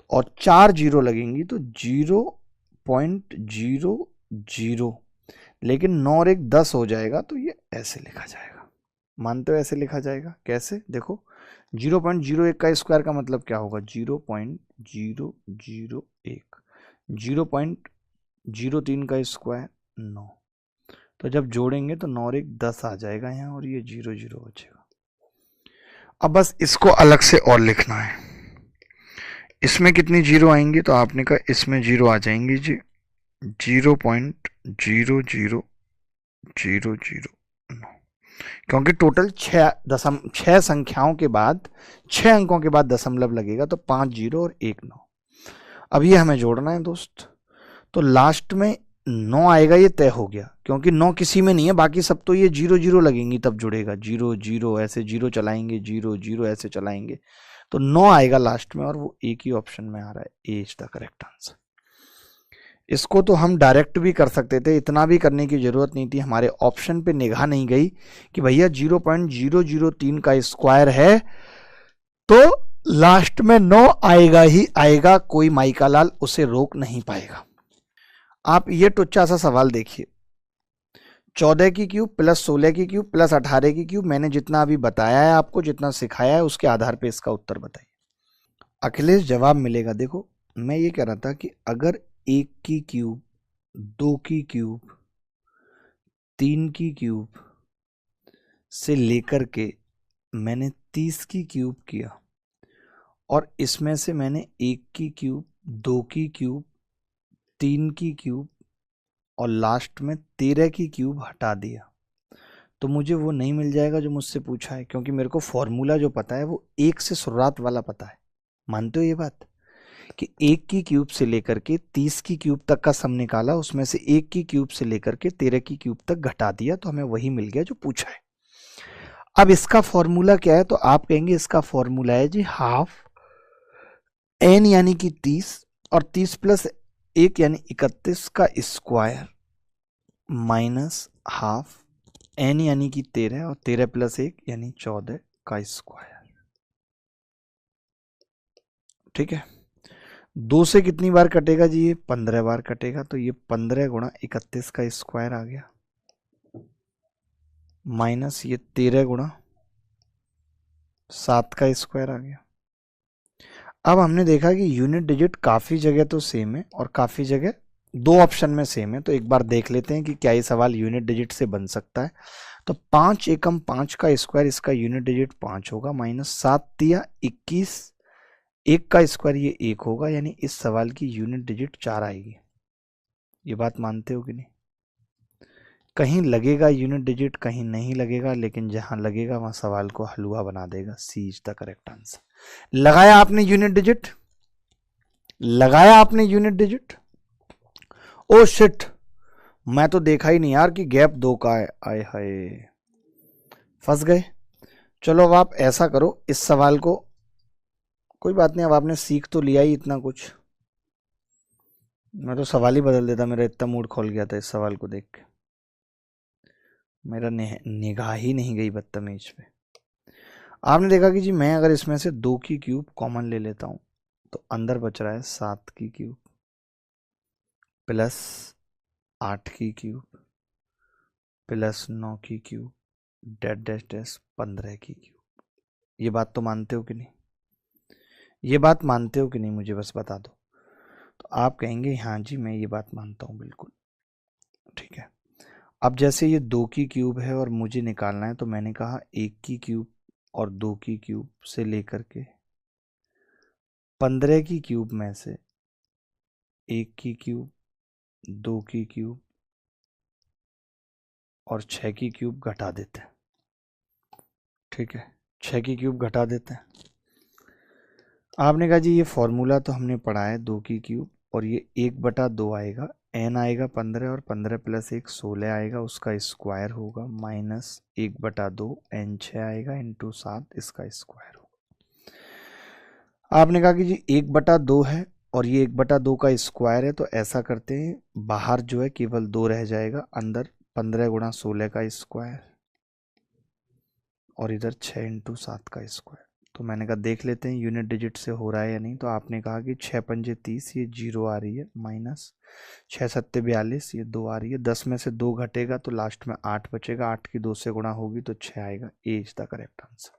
और 4 जीरो लगेंगी तो 0.00, लेकिन 9 और 1 10 हो जाएगा तो ये ऐसे लिखा जाएगा। मानते हो ऐसे लिखा जाएगा? कैसे, देखो 0.01 का स्क्वायर का मतलब क्या होगा? 0.001। 0.03 का स्क्वायर 9, तो जब जोड़ेंगे तो 9 और 1 10 आ जाएगा यहाँ और ये 0 0 बचेगा। अब बस इसको अलग से और लिखना है। इसमें कितनी जीरो आएंगी? तो आपने कहा इसमें जीरो आ जाएंगी जी 0.00009, क्योंकि टोटल 6 संख्याओं के बाद 6 अंकों के बाद दशमलव लगेगा तो 5 जीरो और 1 9। अब ये हमें जोड़ना है दोस्त, तो लास्ट में 9 आएगा, ये तय हो गया क्योंकि 9 किसी में नहीं है, बाकी सब तो ये 0 0 लगेंगी तब जुड़ेगा। 0 0 ऐसे 0 चलाएंगे, 0 0 ऐसे चलाएंगे, तो 9 आएगा लास्ट में और वो एक ही ऑप्शन में आ रहा है। ए इज द करेक्ट आंसर। इसको तो हम डायरेक्ट भी कर सकते थे, इतना भी करने की जरूरत नहीं थी। हमारे ऑप्शन पे निगाह नहीं गई कि भैया 0.003 का स्क्वायर है तो लास्ट में 9 आएगा ही आएगा, कोई माइका लाल उसे रोक नहीं पाएगा। आप ये टुच्चा सा सवाल देखिए, 14 की क्यूब प्लस 16 की क्यूब प्लस 18 की क्यूब, मैंने जितना अभी बताया है आपको, जितना सिखाया है उसके आधार पे इसका उत्तर बताइए। अखिलेश जवाब मिलेगा। देखो मैं ये कह रहा था कि अगर 1 की क्यूब, 2 की क्यूब, 3 की क्यूब से लेकर के मैंने 30 की क्यूब किया और इसमें से मैंने 1 की क्यूब, 2 की क्यूब 3 की क्यूब और लास्ट में 13 की क्यूब हटा दिया तो मुझे वो नहीं मिल जाएगा जो मुझसे पूछा है, क्योंकि मेरे को फॉर्मूला जो पता है वो 1 से शुरुआत वाला पता है। मानते हो ये बात कि 1 की क्यूब से लेकर के 30 की क्यूब तक का सम निकाला, उसमें से 1 की क्यूब से लेकर के 13 की क्यूब तक घटा दिया तो हमें वही मिल गया जो पूछा है। अब इसका फॉर्मूला क्या है, तो आप कहेंगे इसका फॉर्मूला है जी हाफ n यानी कि 30 और 30 प्लस 1 यानी 31 का स्क्वायर माइनस हाफ n यानी कि 13 और 13 प्लस 1 यानी 14 का स्क्वायर। ठीक है, 2 से कितनी बार कटेगा जी, ये 15 बार कटेगा, तो ये 15 गुणा 31 का स्क्वायर आ गया माइनस ये 13 गुणा 7 का स्क्वायर आ गया। अब हमने देखा कि यूनिट डिजिट काफ़ी जगह तो सेम है और काफ़ी जगह 2 ऑप्शन में सेम है, तो एक बार देख लेते हैं कि क्या ये सवाल यूनिट डिजिट से बन सकता है। तो 5 एकम 5 का स्क्वायर, इसका यूनिट डिजिट 5 होगा, माइनस 7 तिया 21, 1 का स्क्वायर ये 1 होगा, यानी इस सवाल की यूनिट डिजिट 4 आएगी। ये बात मानते हो कि नहीं? कहीं लगेगा यूनिट डिजिट, कहीं नहीं लगेगा, लेकिन जहां लगेगा वहां सवाल को हलवा बना देगा। सी इज द करेक्ट आंसर। लगाया आपने यूनिट डिजिट, लगाया आपने यूनिट डिजिट। ओ शिट, मैं तो देखा ही नहीं यार कि गैप 2 का है। आए हाय, फंस गए। चलो अब आप ऐसा करो, इस सवाल को, कोई बात नहीं, अब आपने सीख तो लिया ही इतना कुछ, मैं तो सवाल ही बदल देता, मेरा इतना मूड खोल गया था इस सवाल को देख के, मेरा निगाह ही नहीं गई बदतमीज पे। आपने देखा कि जी मैं अगर इसमें से 2 की क्यूब कॉमन ले लेता हूं तो अंदर बच रहा है 7 की क्यूब प्लस 8 की क्यूब प्लस 9 की क्यूब डैश डैश डैश 15 की क्यूब। ये बात तो मानते हो कि नहीं? ये बात मानते हो कि नहीं, मुझे बस बता दो। तो आप कहेंगे हाँ जी मैं ये बात मानता हूँ बिल्कुल। ठीक है, अब जैसे ये 2 की क्यूब है और मुझे निकालना है, तो मैंने कहा 1 की क्यूब और 2 की क्यूब से लेकर के 15 की क्यूब में से 1 की क्यूब, 2 की क्यूब और 6 की क्यूब घटा देते हैं। ठीक है, 6 की क्यूब घटा देते हैं। आपने कहा जी ये फॉर्मूला तो हमने पढ़ा है, 2 की क्यूब और ये 1/2 आएगा, n आएगा 15 और 15 प्लस 1 16 आएगा, उसका स्क्वायर होगा माइनस 1/2 n 6 आएगा इंटू 7 इसका स्क्वायर होगा। आपने कहा कि जी 1/2 है और ये 1/2 का स्क्वायर है, तो ऐसा करते हैं बाहर जो है केवल 2 रह जाएगा, अंदर 15 गुणा 16 का स्क्वायर और इधर 6 इंटू 7 का स्क्वायर। तो मैंने कहा देख लेते हैं यूनिट डिजिट से हो रहा है या नहीं। तो आपने कहा कि 6 पंजे 30, ये 0 आ रही है, माइनस 6 सत्ते 42, ये 2 आ रही है, 10 में से 2 घटेगा तो लास्ट में 8 बचेगा, 8 की 2 से गुणा होगी तो 6 आएगा। ए इज द करेक्ट आंसर।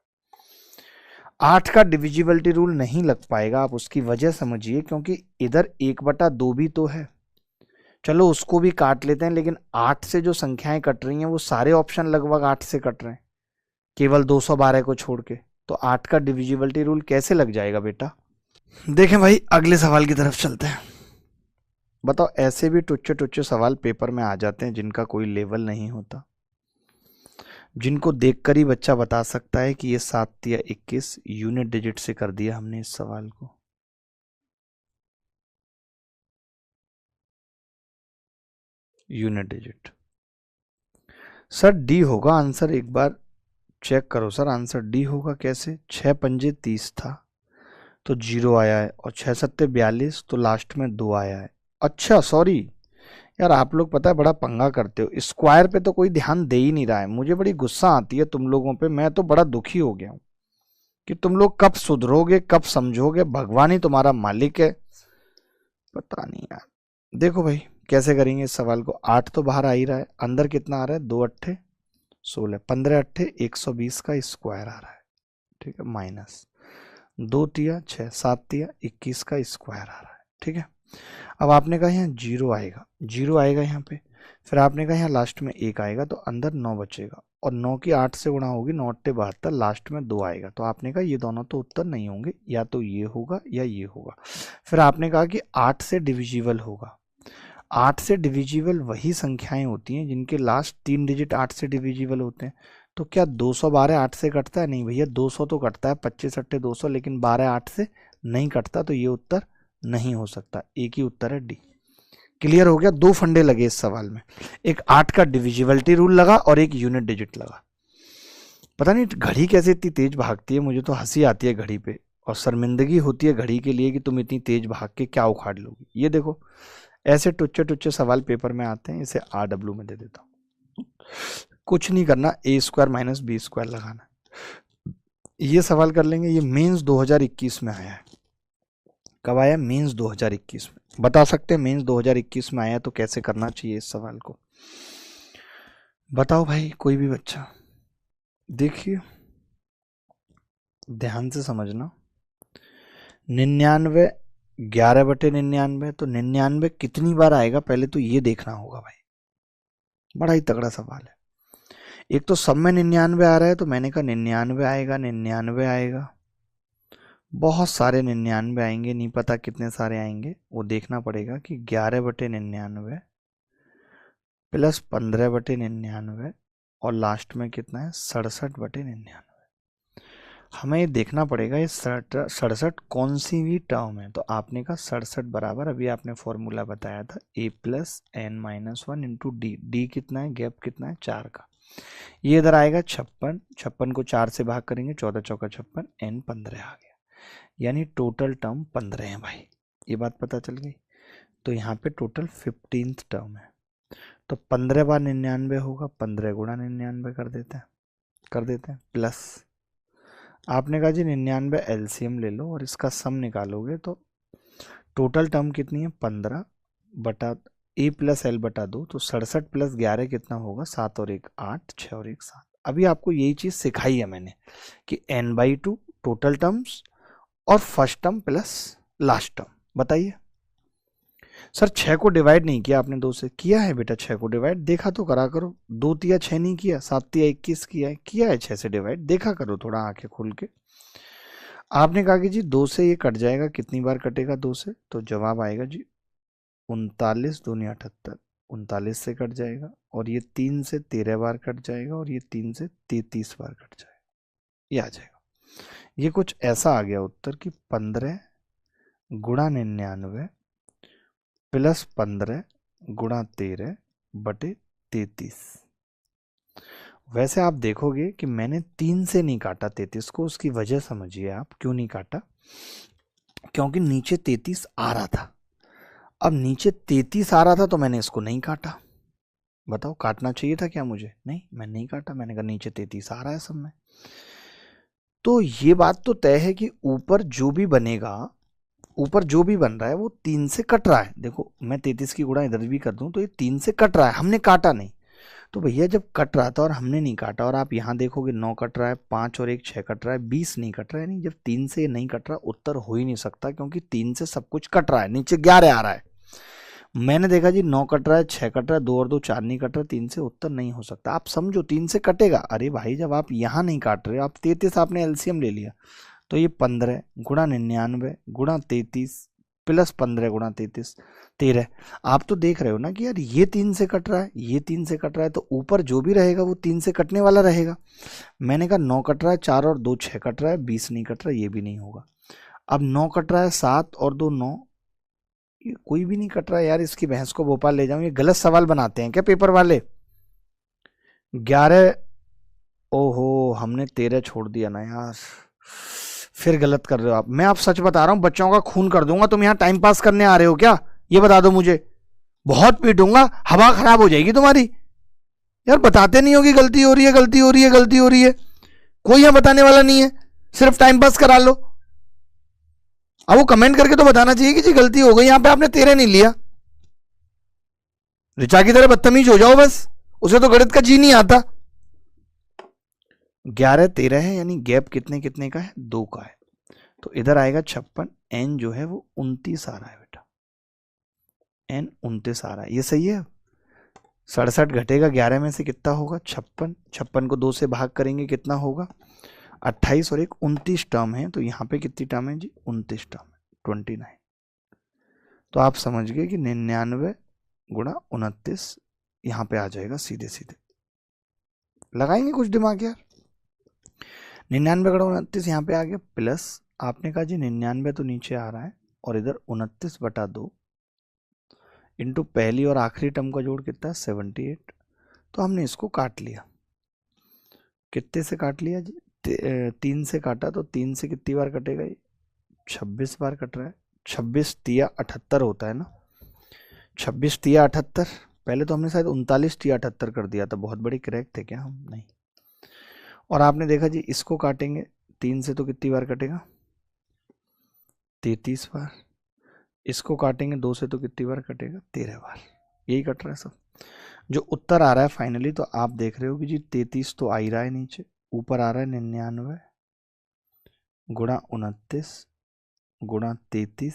8 का डिविजिबिलिटी रूल नहीं लग पाएगा, आप उसकी वजह समझिए, क्योंकि इधर 1/2 भी तो है, चलो उसको भी काट लेते हैं, लेकिन 8 से जो संख्याएं कट रही हैं वो सारे ऑप्शन लगभग 8 से कट रहे हैं, केवल 212 को छोड़ के। तो 8 का डिविजिबिलिटी रूल कैसे लग जाएगा बेटा? देखें भाई, अगले सवाल की तरफ चलते हैं। बताओ, ऐसे भी टुच्चे टुच्चे सवाल पेपर में आ जाते हैं जिनका कोई लेवल नहीं होता, जिनको देखकर ही बच्चा बता सकता है कि ये 7 या 21 यूनिट डिजिट से कर दिया हमने इस सवाल को। यूनिट डिजिट सर डी होगा आंसर, एक बार चेक करो सर, आंसर डी होगा। कैसे? 6 पंजे 30 था तो 0 आया है, और 6 सत्ते 42 तो लास्ट में 2 आया है। अच्छा सॉरी यार, आप लोग पता है बड़ा पंगा करते हो, स्क्वायर पे तो कोई ध्यान दे ही नहीं रहा है। मुझे बड़ी गुस्सा आती है तुम लोगों पे, मैं तो बड़ा दुखी हो गया हूँ कि तुम लोग कब सुधरोगे, कब समझोगे, भगवान ही तुम्हारा मालिक है, पता नहीं यार। देखो भाई कैसे करेंगे इस सवाल को। 8 तो बाहर आ ही रहा है, अंदर कितना आ रहा है, 2 अट्ठे 16, 15 अट्ठे 120 का स्क्वायर आ रहा है। ठीक है, माइनस 2 तिया 6, 7 तिया 21 का स्क्वायर आ रहा है। ठीक है, अब आपने कहा यहाँ 0 आएगा, 0 आएगा यहाँ पे, फिर आपने कहा यहाँ लास्ट में 1 आएगा, तो अंदर 9 बचेगा, और 9 की 8 से गुणा होगी, 9 अट्ठे 72, लास्ट में 2 आएगा। तो आपने कहा ये दोनों तो उत्तर नहीं होंगे, या तो ये होगा या ये होगा। फिर आपने कहा कि 8 से डिविजिबल होगा, 8 से डिविजिबल वही संख्याएं होती हैं जिनके लास्ट 3 डिजिट 8 से डिविजिबल होते हैं। तो क्या 212 8 से कटता है? नहीं भैया, 200 तो कटता है, 25 अट्ठे 200, लेकिन 12 8 से नहीं कटता, तो ये उत्तर नहीं हो सकता। एक ही उत्तर है डी। क्लियर हो गया? 2 फंडे लगे इस सवाल में, एक 8 का डिविजिबिलिटी रूल लगा और एक यूनिट डिजिट लगा। पता नहीं घड़ी कैसे इतनी तेज भागती है, मुझे तो हंसी आती है घड़ी पे, और शर्मिंदगी होती है घड़ी के लिए कि तुम इतनी तेज भाग के क्या उखाड़ लोगी। ये देखो ऐसे टुच्चे टुच्चे सवाल पेपर में आते हैं। इसे RW में दे देता हूँ। कुछ नहीं करना, A² माइनस B² लगाना। ये सवाल कर लेंगे। ये मेंस 2021 में आया है। कब आया? मेंस 2021 में। बता सकते हैं मेंस 2021 में आया तो कैसे करना चाहिए इस सवाल को? बताओ भाई, कोई भी बच्चा। देखिए ध्यान से समझना। 99 11/99, तो 99 कितनी बार आएगा पहले तो ये देखना होगा भाई। बड़ा ही तगड़ा सवाल है। एक तो सब में 99 आ रहा है, तो मैंने कहा 99 आएगा, 99 आएगा। बहुत सारे 99 आएंगे, नहीं पता कितने सारे आएंगे, वो देखना पड़ेगा कि 11/99 प्लस 15/99 और लास्ट में कितना है? 67/99। हमें ये देखना पड़ेगा ये 67 कौन सी भी टर्म है। तो आपने कहा 67 बराबर, अभी आपने फॉर्मूला बताया था, A + n-1 into D. D कितना है? गैप कितना है? 4 का। ये इधर आएगा 56, 56 को 4 से भाग करेंगे, 14 चौका 56, n 15 आ गया, यानी टोटल टर्म 15 है भाई। ये बात पता चल गई। तो यहाँ पे टोटल 15th टर्म है। तो 15 बार 99 होगा, 15 गुणा 99 कर देते हैं प्लस, आपने कहा जी 99 LCM ले लो और इसका सम निकालोगे तो टोटल टर्म कितनी है? 15 बटा A + L बटा 2, तो 67 + 11 कितना होगा? 7 और 1 8, 6 और 1 7। अभी आपको यही चीज़ सिखाई है मैंने कि n/2 टोटल टर्म्स और first term plus last term. बताइए सर 6 को डिवाइड नहीं किया आपने 2 से। किया है बेटा 6 को डिवाइड, देखा तो करा करो। 2 तिया 6 नहीं किया, 7 तिया 21 किया है 6 से डिवाइड, देखा करो थोड़ा आंखें खोल के। आपने कहा कि जी 2 से ये कट जाएगा, कितनी बार कटेगा 2 से? तो जवाब आएगा जी 39 दूनी 78, 39 से कट जाएगा, और ये 3 से 13 बार कट जाएगा, और ये 3 से 33 बार कट जाएगा। ये आ जाएगा। ये कुछ ऐसा आ गया उत्तर कि 15 गुणा 99 प्लस 15 गुणा 13 बटे 33। वैसे आप देखोगे कि मैंने 3 से नहीं काटा 33 को, उसकी वजह समझिए आप क्यों नहीं काटा। क्योंकि नीचे 33 आ रहा था। अब नीचे 33 आ रहा था तो मैंने इसको नहीं काटा। बताओ काटना चाहिए था क्या मुझे? नहीं, मैं नहीं काटा। मैंने कहा नीचे 33 आ रहा है सब में। तो ये बात तो तय है कि ऊपर जो भी बनेगा, ऊपर जो भी बन रहा है वो 3 से कट रहा है। देखो मैं 33 की गुणा इधर भी कर दूं तो ये 3 से कट रहा है, हमने काटा नहीं। तो भैया जब कट रहा था और हमने नहीं काटा, और आप यहाँ देखोगे 9 कट रहा है, 5 और 1 6 कट रहा है, 20 नहीं कट रहा है। नहीं, जब 3 से नहीं कट रहा उत्तर हो ही नहीं सकता, क्योंकि 3 से सब कुछ कट रहा है, नीचे 11 आ रहा है। मैंने देखा जी 9 कट रहा है, 6 कट रहा है, 2 और 2 4 नहीं कट रहा, 3 से उत्तर नहीं हो सकता। आप समझो 3 से कटेगा। अरे भाई जब आप यहाँ नहीं काट रहे, आप 33 आपने एलसीएम ले लिया, तो ये 15 गुणा 99 गुणा 33 प्लस 15 गुणा 33 13। आप तो देख रहे हो ना कि यार ये 3 से कट रहा है, ये 3 से कट रहा है, तो ऊपर जो भी रहेगा वो 3 से कटने वाला रहेगा। मैंने कहा 9 कट रहा है, 4 और 2 6 कट रहा है, 20 नहीं कट रहा है, ये भी नहीं होगा। अब 9 कट रहा है, 7 और 2 9, ये कोई भी नहीं कट रहा है। यार इसकी भैंस को भोपाल ले जाऊं, ये गलत सवाल बनाते हैं क्या पेपर वाले? 11, ओहो हमने 13 छोड़ दिया ना यार, फिर गलत कर रहे हो आप। मैं आप सच बता रहा हूं, बच्चों का खून कर दूंगा। तुम यहाँ टाइम पास करने आ रहे हो क्या? ये बता दो मुझे, बहुत पीटूंगा, हवा खराब हो जाएगी तुम्हारी। यार बताते नहीं हो कि गलती हो रही है, गलती हो रही है, गलती हो रही है। कोई यहाँ बताने वाला नहीं है, सिर्फ टाइम पास करा लो। अब वो कमेंट करके तो बताना चाहिए कि जी गलती हो गई, यहाँ पे आपने 13 नहीं लिया। रिचा की तरह बदतमीज हो जाओ बस, उसे तो गणित का जी नहीं आता। 11 13 है, यानी गैप कितने कितने का है? 2 का है। तो इधर आएगा 56, एन जो है वो 29 आ रहा है बेटा, एन 29 आ रहा है। ये सही है। 67 घटेगा 11 में से, कितना होगा? 56। 56 को 2 से भाग करेंगे, कितना होगा? 28 और 1 29 टर्म है। तो यहाँ पे कितनी टर्म है जी? 29 टर्म है, 29। तो आप समझ गए कि 99 गुणा 29, यहाँ पे आ जाएगा सीधे सीधे। लगाएंगे कुछ दिमाग यार। 99 गुणा 29 यहाँ पे आ गया, प्लस आपने कहा जी 99 तो नीचे आ रहा है और इधर 29/2 इंटू पहली और आखिरी टर्म का जोड़ कितना है 78। तो हमने इसको काट लिया, कितने से काट लिया जी 3 से काटा, तो 3 से कितनी बार कटेगा ये 26 बार कट रहा है। 26 तिया 78 होता है ना, 26 तिया 78। पहले तो हमने शायद 39 तिया 78 कर दिया था, बहुत बड़ी क्रैक थे क्या हम, नहीं। और आपने देखा जी इसको काटेंगे 3 से तो कितनी बार कटेगा 33 बार, इसको काटेंगे 2 से तो कितनी बार कटेगा 13 बार, यही कट रहा है सब। जो उत्तर आ रहा है फाइनली, तो आप देख रहे हो कि जी 33 तो आ ही रहा है नीचे, ऊपर आ रहा है 99 गुणा 29 गुणा 33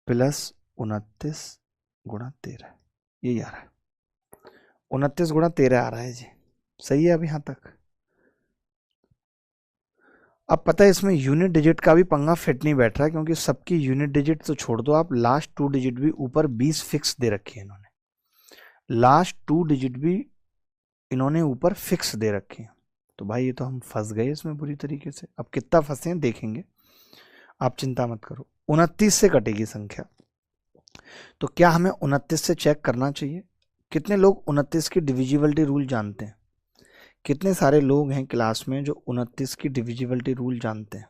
प्लस 29 गुणा 13, यही आ रहा है। 29 गुणा 13 आ रहा है जी, सही है अब यहाँ तक। अब पता है इसमें यूनिट डिजिट का भी पंगा फिट नहीं बैठ रहा है, क्योंकि सबकी यूनिट डिजिट तो छोड़ दो आप, लास्ट 2 डिजिट भी ऊपर 20 फिक्स दे रखे हैं इन्होंने, लास्ट 2 डिजिट भी इन्होंने ऊपर फिक्स दे रखे हैं। तो भाई ये तो हम फंस गए इसमें बुरी तरीके से। अब कितना फंसे हैं देखेंगे, आप चिंता मत करो। 29 से कटेगी संख्या, तो क्या हमें 29 से चेक करना चाहिए? कितने लोग 29 की डिविजिबिलिटी रूल जानते हैं? कितने सारे लोग हैं क्लास में जो 29 की डिविजिबिलिटी रूल जानते हैं?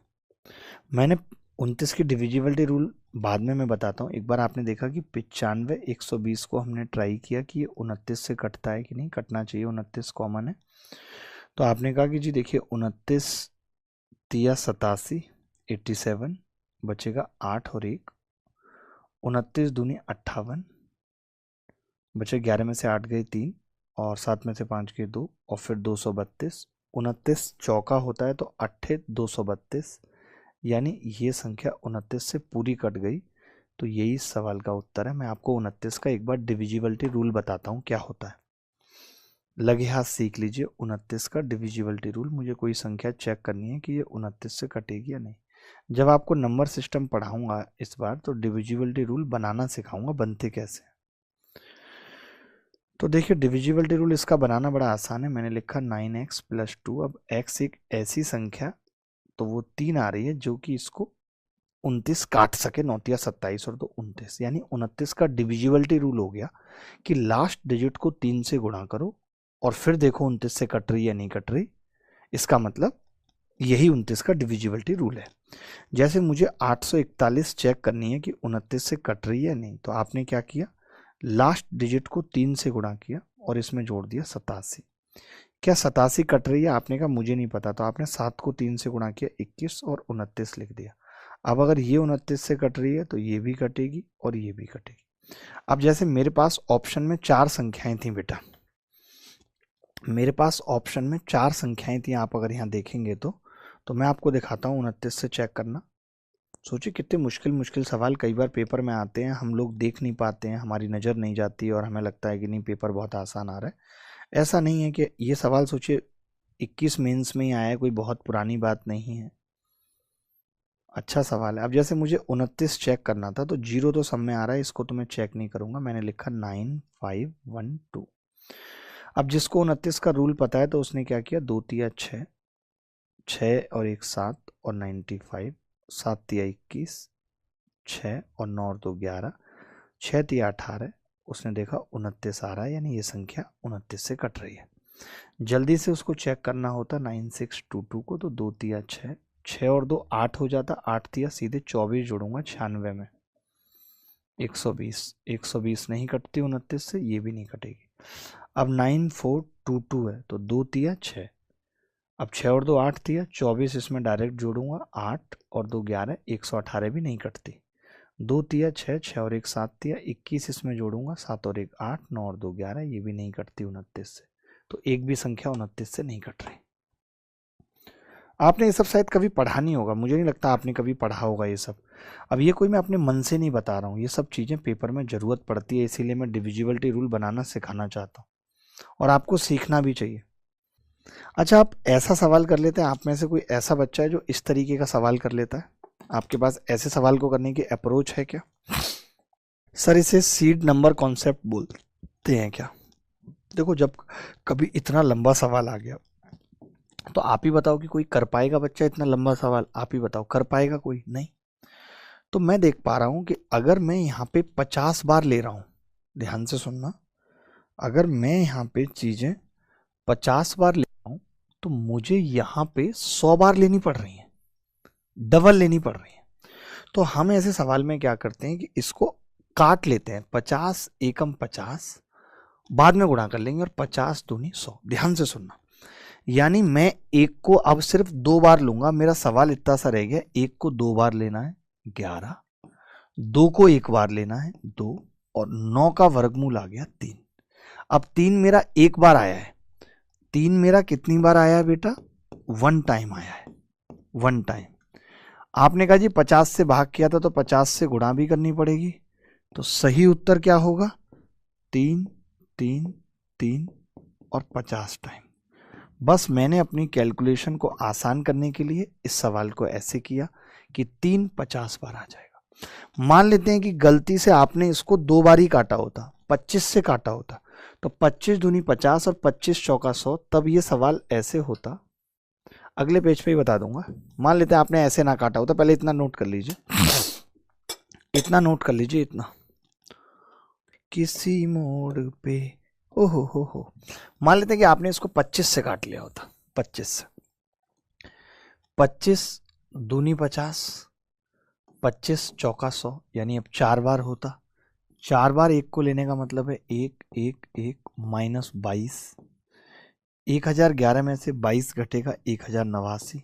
मैंने 29 की डिविजिबिलिटी रूल बाद में मैं बताता हूँ। एक बार आपने देखा कि 95 120 को हमने ट्राई किया कि ये 29 से कटता है कि नहीं, कटना चाहिए, 29 कॉमन है। तो आपने कहा कि जी देखिए 29 तिया 87 87 बचेगा 8 और 1, 29 दूनी 58 बचे, 11 में से 8 गए 3 और 7 में से 5 गए 2 और फिर 232। 29 चौका होता है तो 8 232, यानी ये संख्या 29 से पूरी कट गई। तो यही सवाल का उत्तर है। मैं आपको 29 का एक बार डिविजिबिलिटी रूल बताता हूँ क्या होता है, लगे हाथ सीख लीजिए। 29 का डिविजिबिलिटी रूल, मुझे कोई संख्या चेक करनी है कि ये 29 से कटेगी या नहीं। जब आपको नंबर सिस्टम पढ़ाऊंगा इस बार, तो डिविजिबिलिटी रूल बनाना सिखाऊंगा, बनते कैसे। तो देखिए डिविजिबिलिटी रूल इसका बनाना बड़ा आसान है। मैंने लिखा 9x + 2। अब x एक ऐसी संख्या, तो वो 3 आ रही है जो कि इसको 29 काट सके, 9 तिया 27 और 2 29, यानी 29 का डिविजिबिलिटी रूल हो गया कि लास्ट डिजिट को 3 से गुणा करो और फिर देखो 29 से कट रही या नहीं कट रही। इसका मतलब यही 29 का डिविजिबिलिटी रूल है। जैसे मुझे 841 चेक करनी है कि 29 से कट रही है नहीं, तो आपने क्या किया, लास्ट डिजिट को 3 से गुणा किया और इसमें जोड़ दिया 87। क्या 87 कट रही है? आपने कहा मुझे नहीं पता, तो आपने 7 को 3 से गुणा किया 21 और 29 लिख दिया। अब अगर ये 29 से कट रही है तो ये भी कटेगी और ये भी कटेगी। अब जैसे मेरे पास ऑप्शन में 4 संख्याएं थी बेटा, मेरे पास ऑप्शन में 4 संख्याएं थी, आप अगर यहाँ देखेंगे तो मैं आपको दिखाता हूँ 29 से चेक करना। सोचिए कितने मुश्किल मुश्किल सवाल कई बार पेपर में आते हैं, हम लोग देख नहीं पाते हैं, हमारी नज़र नहीं जाती और हमें लगता है कि नहीं पेपर बहुत आसान आ रहा है। ऐसा नहीं है कि ये सवाल सोचिए 21 मेंस में ही आया है, कोई बहुत पुरानी बात नहीं है, अच्छा सवाल है। अब जैसे मुझे 29 चेक करना था, तो 0 तो सब में आ रहा है, इसको तो मैं चेक नहीं करूँगा, मैंने लिखा 9512। अब जिसको 29 का रूल पता है तो उसने क्या किया, 2 तिया 6, 6 और 1 7 और 95, 7 तिया 21, 6 और 9 और 2 11, 6 तिया 18। उसने देखा 29 आ रहा है, यानी ये संख्या 29 से कट रही है। जल्दी से उसको चेक करना होता 9622 को, तो 2 तिया 6, 6 और 2 8 हो जाता, 8 तिया सीधे 24 जोड़ूंगा 96 में 120, 120 नहीं कटती 29 से, ये भी नहीं कटेगी। अब 9422 है, तो 2 तिया 6, अब 6 और 2 8 तिया 24, इसमें डायरेक्ट जोड़ूंगा 8 और 2 11, 118 भी नहीं कटती। 2 तिया 6, 6 और 1 7 तिया 21, इसमें जोड़ूंगा 7 और 1 8, 9 और 2 11, ये भी नहीं कटती 29 से। तो एक भी संख्या 29 से नहीं कट रही। आपने ये सब शायद कभी पढ़ा नहीं होगा, मुझे नहीं लगता आपने कभी पढ़ा होगा ये सब। अब ये कोई मैं अपने मन से नहीं बता रहा हूँ, ये सब चीज़ें पेपर में ज़रूरत पड़ती है, इसीलिए मैं डिविजिबिलिटी रूल बनाना सिखाना चाहता हूँ और आपको सीखना भी चाहिए। अच्छा, आप ऐसा सवाल कर लेते हैं, आप में से कोई ऐसा बच्चा है जो इस तरीके का सवाल कर लेता है? आपके पास ऐसे सवाल को करने की अप्रोच है क्या? सर इसे सीड नंबर कॉन्सेप्ट बोलते हैं क्या? देखो, जब कभी इतना लंबा सवाल आ गया तो आप ही बताओ कि कोई कर पाएगा बच्चा? इतना लंबा सवाल आप ही बताओ, कर पाएगा कोई? नहीं। तो मैं देख पा रहा हूं कि अगर मैं यहाँ पे 50 बार ले रहा हूं, ध्यान से सुनना, अगर मैं यहाँ पे चीजें 50 बार ले रहा हूं तो मुझे यहाँ पे 100 बार लेनी पड़ रही है, डबल लेनी पड़ रही है। तो हम ऐसे सवाल में क्या करते हैं कि इसको काट लेते हैं, 50 एकम 50 बाद में गुणा कर लेंगे, और 50 दूनी 100। ध्यान से सुनना, यानी मैं एक को अब सिर्फ 2 बार लूंगा। मेरा सवाल इतना सा रह गया, एक को 2 बार लेना है 11, 2 को 1 बार लेना है 2, और 9 का वर्गमूल आ गया 3। अब 3 मेरा 1 बार आया है, 3 मेरा कितनी बार आया है बेटा? 1 टाइम आया है, 1 टाइम। आपने कहा जी 50 से भाग किया था तो 50 से गुणा भी करनी पड़ेगी, तो सही उत्तर क्या होगा? 3 3 3 और 50 टाइम। बस मैंने अपनी कैलकुलेशन को आसान करने के लिए इस सवाल को ऐसे किया कि 3 50 बार आ जाएगा। मान लेते हैं कि गलती से आपने इसको 2 बार ही काटा होता, 25 से काटा होता, तो 25 दूनी 50 और 25 चौका 100, तब ये सवाल ऐसे होता। अगले पेज पे ही बता दूंगा। मान लेते हैं आपने ऐसे ना काटा होता, पहले इतना नोट कर लीजिए, इतना नोट कर लीजिए, इतना, किसी मोड़ पे, ओहो हो। मान लेते हैं कि आपने इसको 25 से काट लिया होता, 25 से, 25 दूनी 50, 25 चौका 100, यानी अब 4 बार होता। 4 बार एक को लेने का मतलब है 1 1 1 माइनस 22, 1011 में से 22 घटेगा 1089,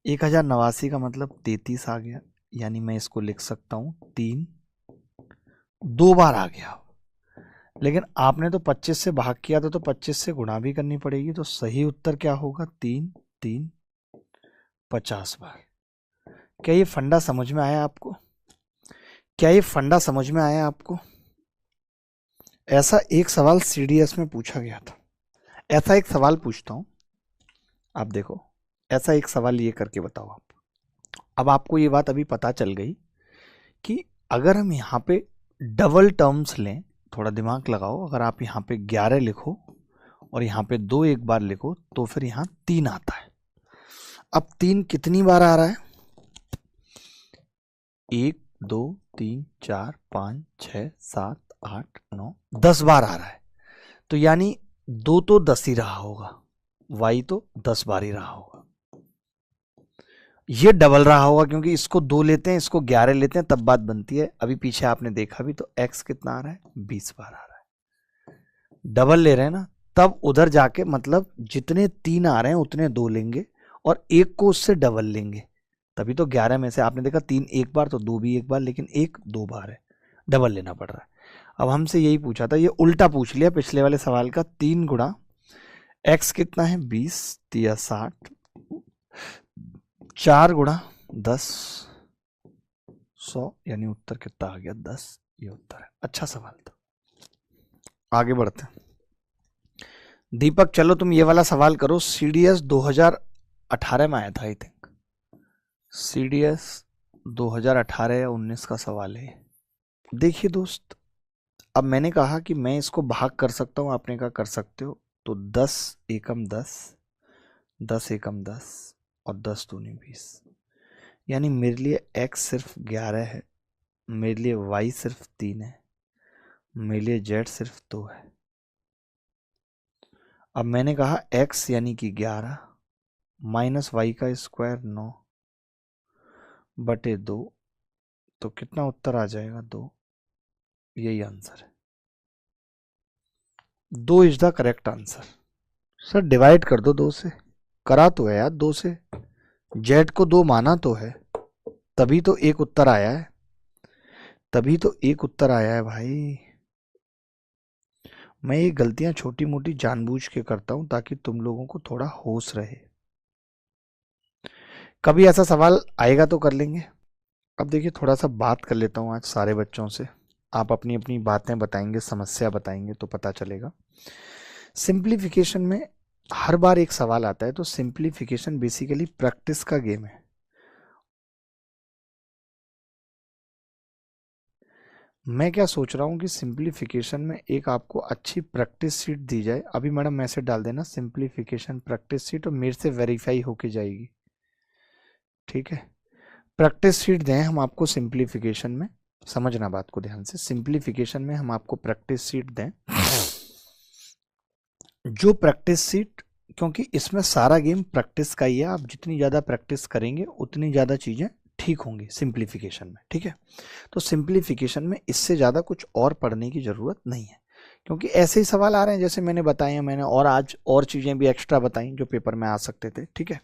1089 का मतलब 33 आ गया, यानी मैं इसको लिख सकता हूँ 3, 2 बार आ गया। लेकिन आपने तो 25 से भाग किया था, तो 25 से गुणा भी करनी पड़ेगी, तो सही उत्तर क्या होगा? 3 3 50 बार। क्या ये फंडा समझ में आया आपको? क्या ये फंडा समझ में आया आपको? ऐसा एक सवाल सीडीएस में पूछा गया था। ऐसा एक सवाल पूछता हूं, आप देखो, ऐसा एक सवाल ये करके बताओ आप। अब आपको ये बात अभी पता चल गई कि अगर हम यहाँ पे डबल टर्म्स लें, थोड़ा दिमाग लगाओ, अगर आप यहाँ पे 11 लिखो और यहाँ पे 2 एक बार लिखो, तो फिर यहाँ 3 आता है। अब 3 कितनी बार आ रहा है? 1 2 3 4 5 6 7 8 9 10 बार आ रहा है। तो यानी 2 तो 10 ही रहा होगा, y तो 10 बार ही रहा होगा। ये डबल रहा होगा क्योंकि इसको 2 लेते हैं, इसको 11 लेते हैं, तब बात बनती है। अभी पीछे आपने देखा भी तो x कितना आ रहा है? 20 बार आ रहा है। डबल ले रहे हैं ना, तब उधर जाके मतलब जितने 3 आ रहे हैं उतने 2 लेंगे और एक को उससे डबल लेंगे, तभी तो 11 में से आपने देखा 3 एक बार तो 2 भी एक बार, लेकिन 1 2 बार है, डबल लेना पड़ रहा है। अब हमसे यही पूछा था, ये उल्टा पूछ लिया पिछले वाले सवाल का। 3 गुणा x कितना है? 20 या 60, 4 गुणा 10 100, यानी उत्तर कितना आ गया? 10। ये उत्तर है। अच्छा सवाल था। आगे बढ़ते हैं। दीपक चलो तुम ये वाला सवाल करो, सीडीएस 2018 में आया था आई थिंक, सीडीएस 2018 या 19 का सवाल है। देखिए दोस्त, अब मैंने कहा कि मैं इसको भाग कर सकता हूं, आपने कहा कर सकते हो, तो 10 एकम 10, 10 एकम 10 और 10 दूनी 20, यानी मेरे लिए x सिर्फ 11 है, मेरे लिए y सिर्फ 3 है, मेरे लिए z सिर्फ 2 है। अब मैंने कहा x यानी कि 11 माइनस y का स्क्वायर 9 बटे 2, तो कितना उत्तर आ जाएगा? 2। यही आंसर है। 2 is the correct answer. Sir divide कर दो 2 से, करा तो है यार 2 से, z को 2 माना तो है, तभी तो एक उत्तर आया है, तभी तो एक उत्तर आया है भाई। मैं ये गलतियां छोटी मोटी जानबूझ के करता हूं ताकि तुम लोगों को थोड़ा होश रहे। कभी ऐसा सवाल आएगा तो कर लेंगे। अब देखिए थोड़ा सा बात कर लेता हूं आज सारे बच्चों से, आप अपनी अपनी बातें बताएंगे, समस्या बताएंगे तो पता चलेगा। सिंप्लीफिकेशन में हर बार एक सवाल आता है, तो सिंप्लीफिकेशन बेसिकली प्रैक्टिस का गेम है। मैं क्या सोच रहा हूँ कि सिंप्लीफिकेशन में एक आपको अच्छी प्रैक्टिस शीट दी जाए। अभी मैडम मैसेज डाल देना सिंप्लीफिकेशन प्रैक्टिस शीट, और मेरे से वेरीफाई होके जाएगी, ठीक है। प्रैक्टिस शीट दें हम आपको सिंप्लीफिकेशन में, समझना बात को ध्यान से, सिंप्लीफिकेशन में हम आपको प्रैक्टिस शीट दें, जो प्रैक्टिस शीट, क्योंकि इसमें सारा गेम प्रैक्टिस का ही है, आप जितनी ज़्यादा प्रैक्टिस करेंगे उतनी ज़्यादा चीज़ें ठीक होंगी सिंप्लीफिकेशन में, ठीक है। तो सिंप्लीफिकेशन में इससे ज़्यादा कुछ और पढ़ने की ज़रूरत नहीं है, क्योंकि ऐसे ही सवाल आ रहे हैं जैसे मैंने बताए हैं, मैंने और आज और चीज़ें भी एक्स्ट्रा बताई जो पेपर में आ सकते थे, ठीक है।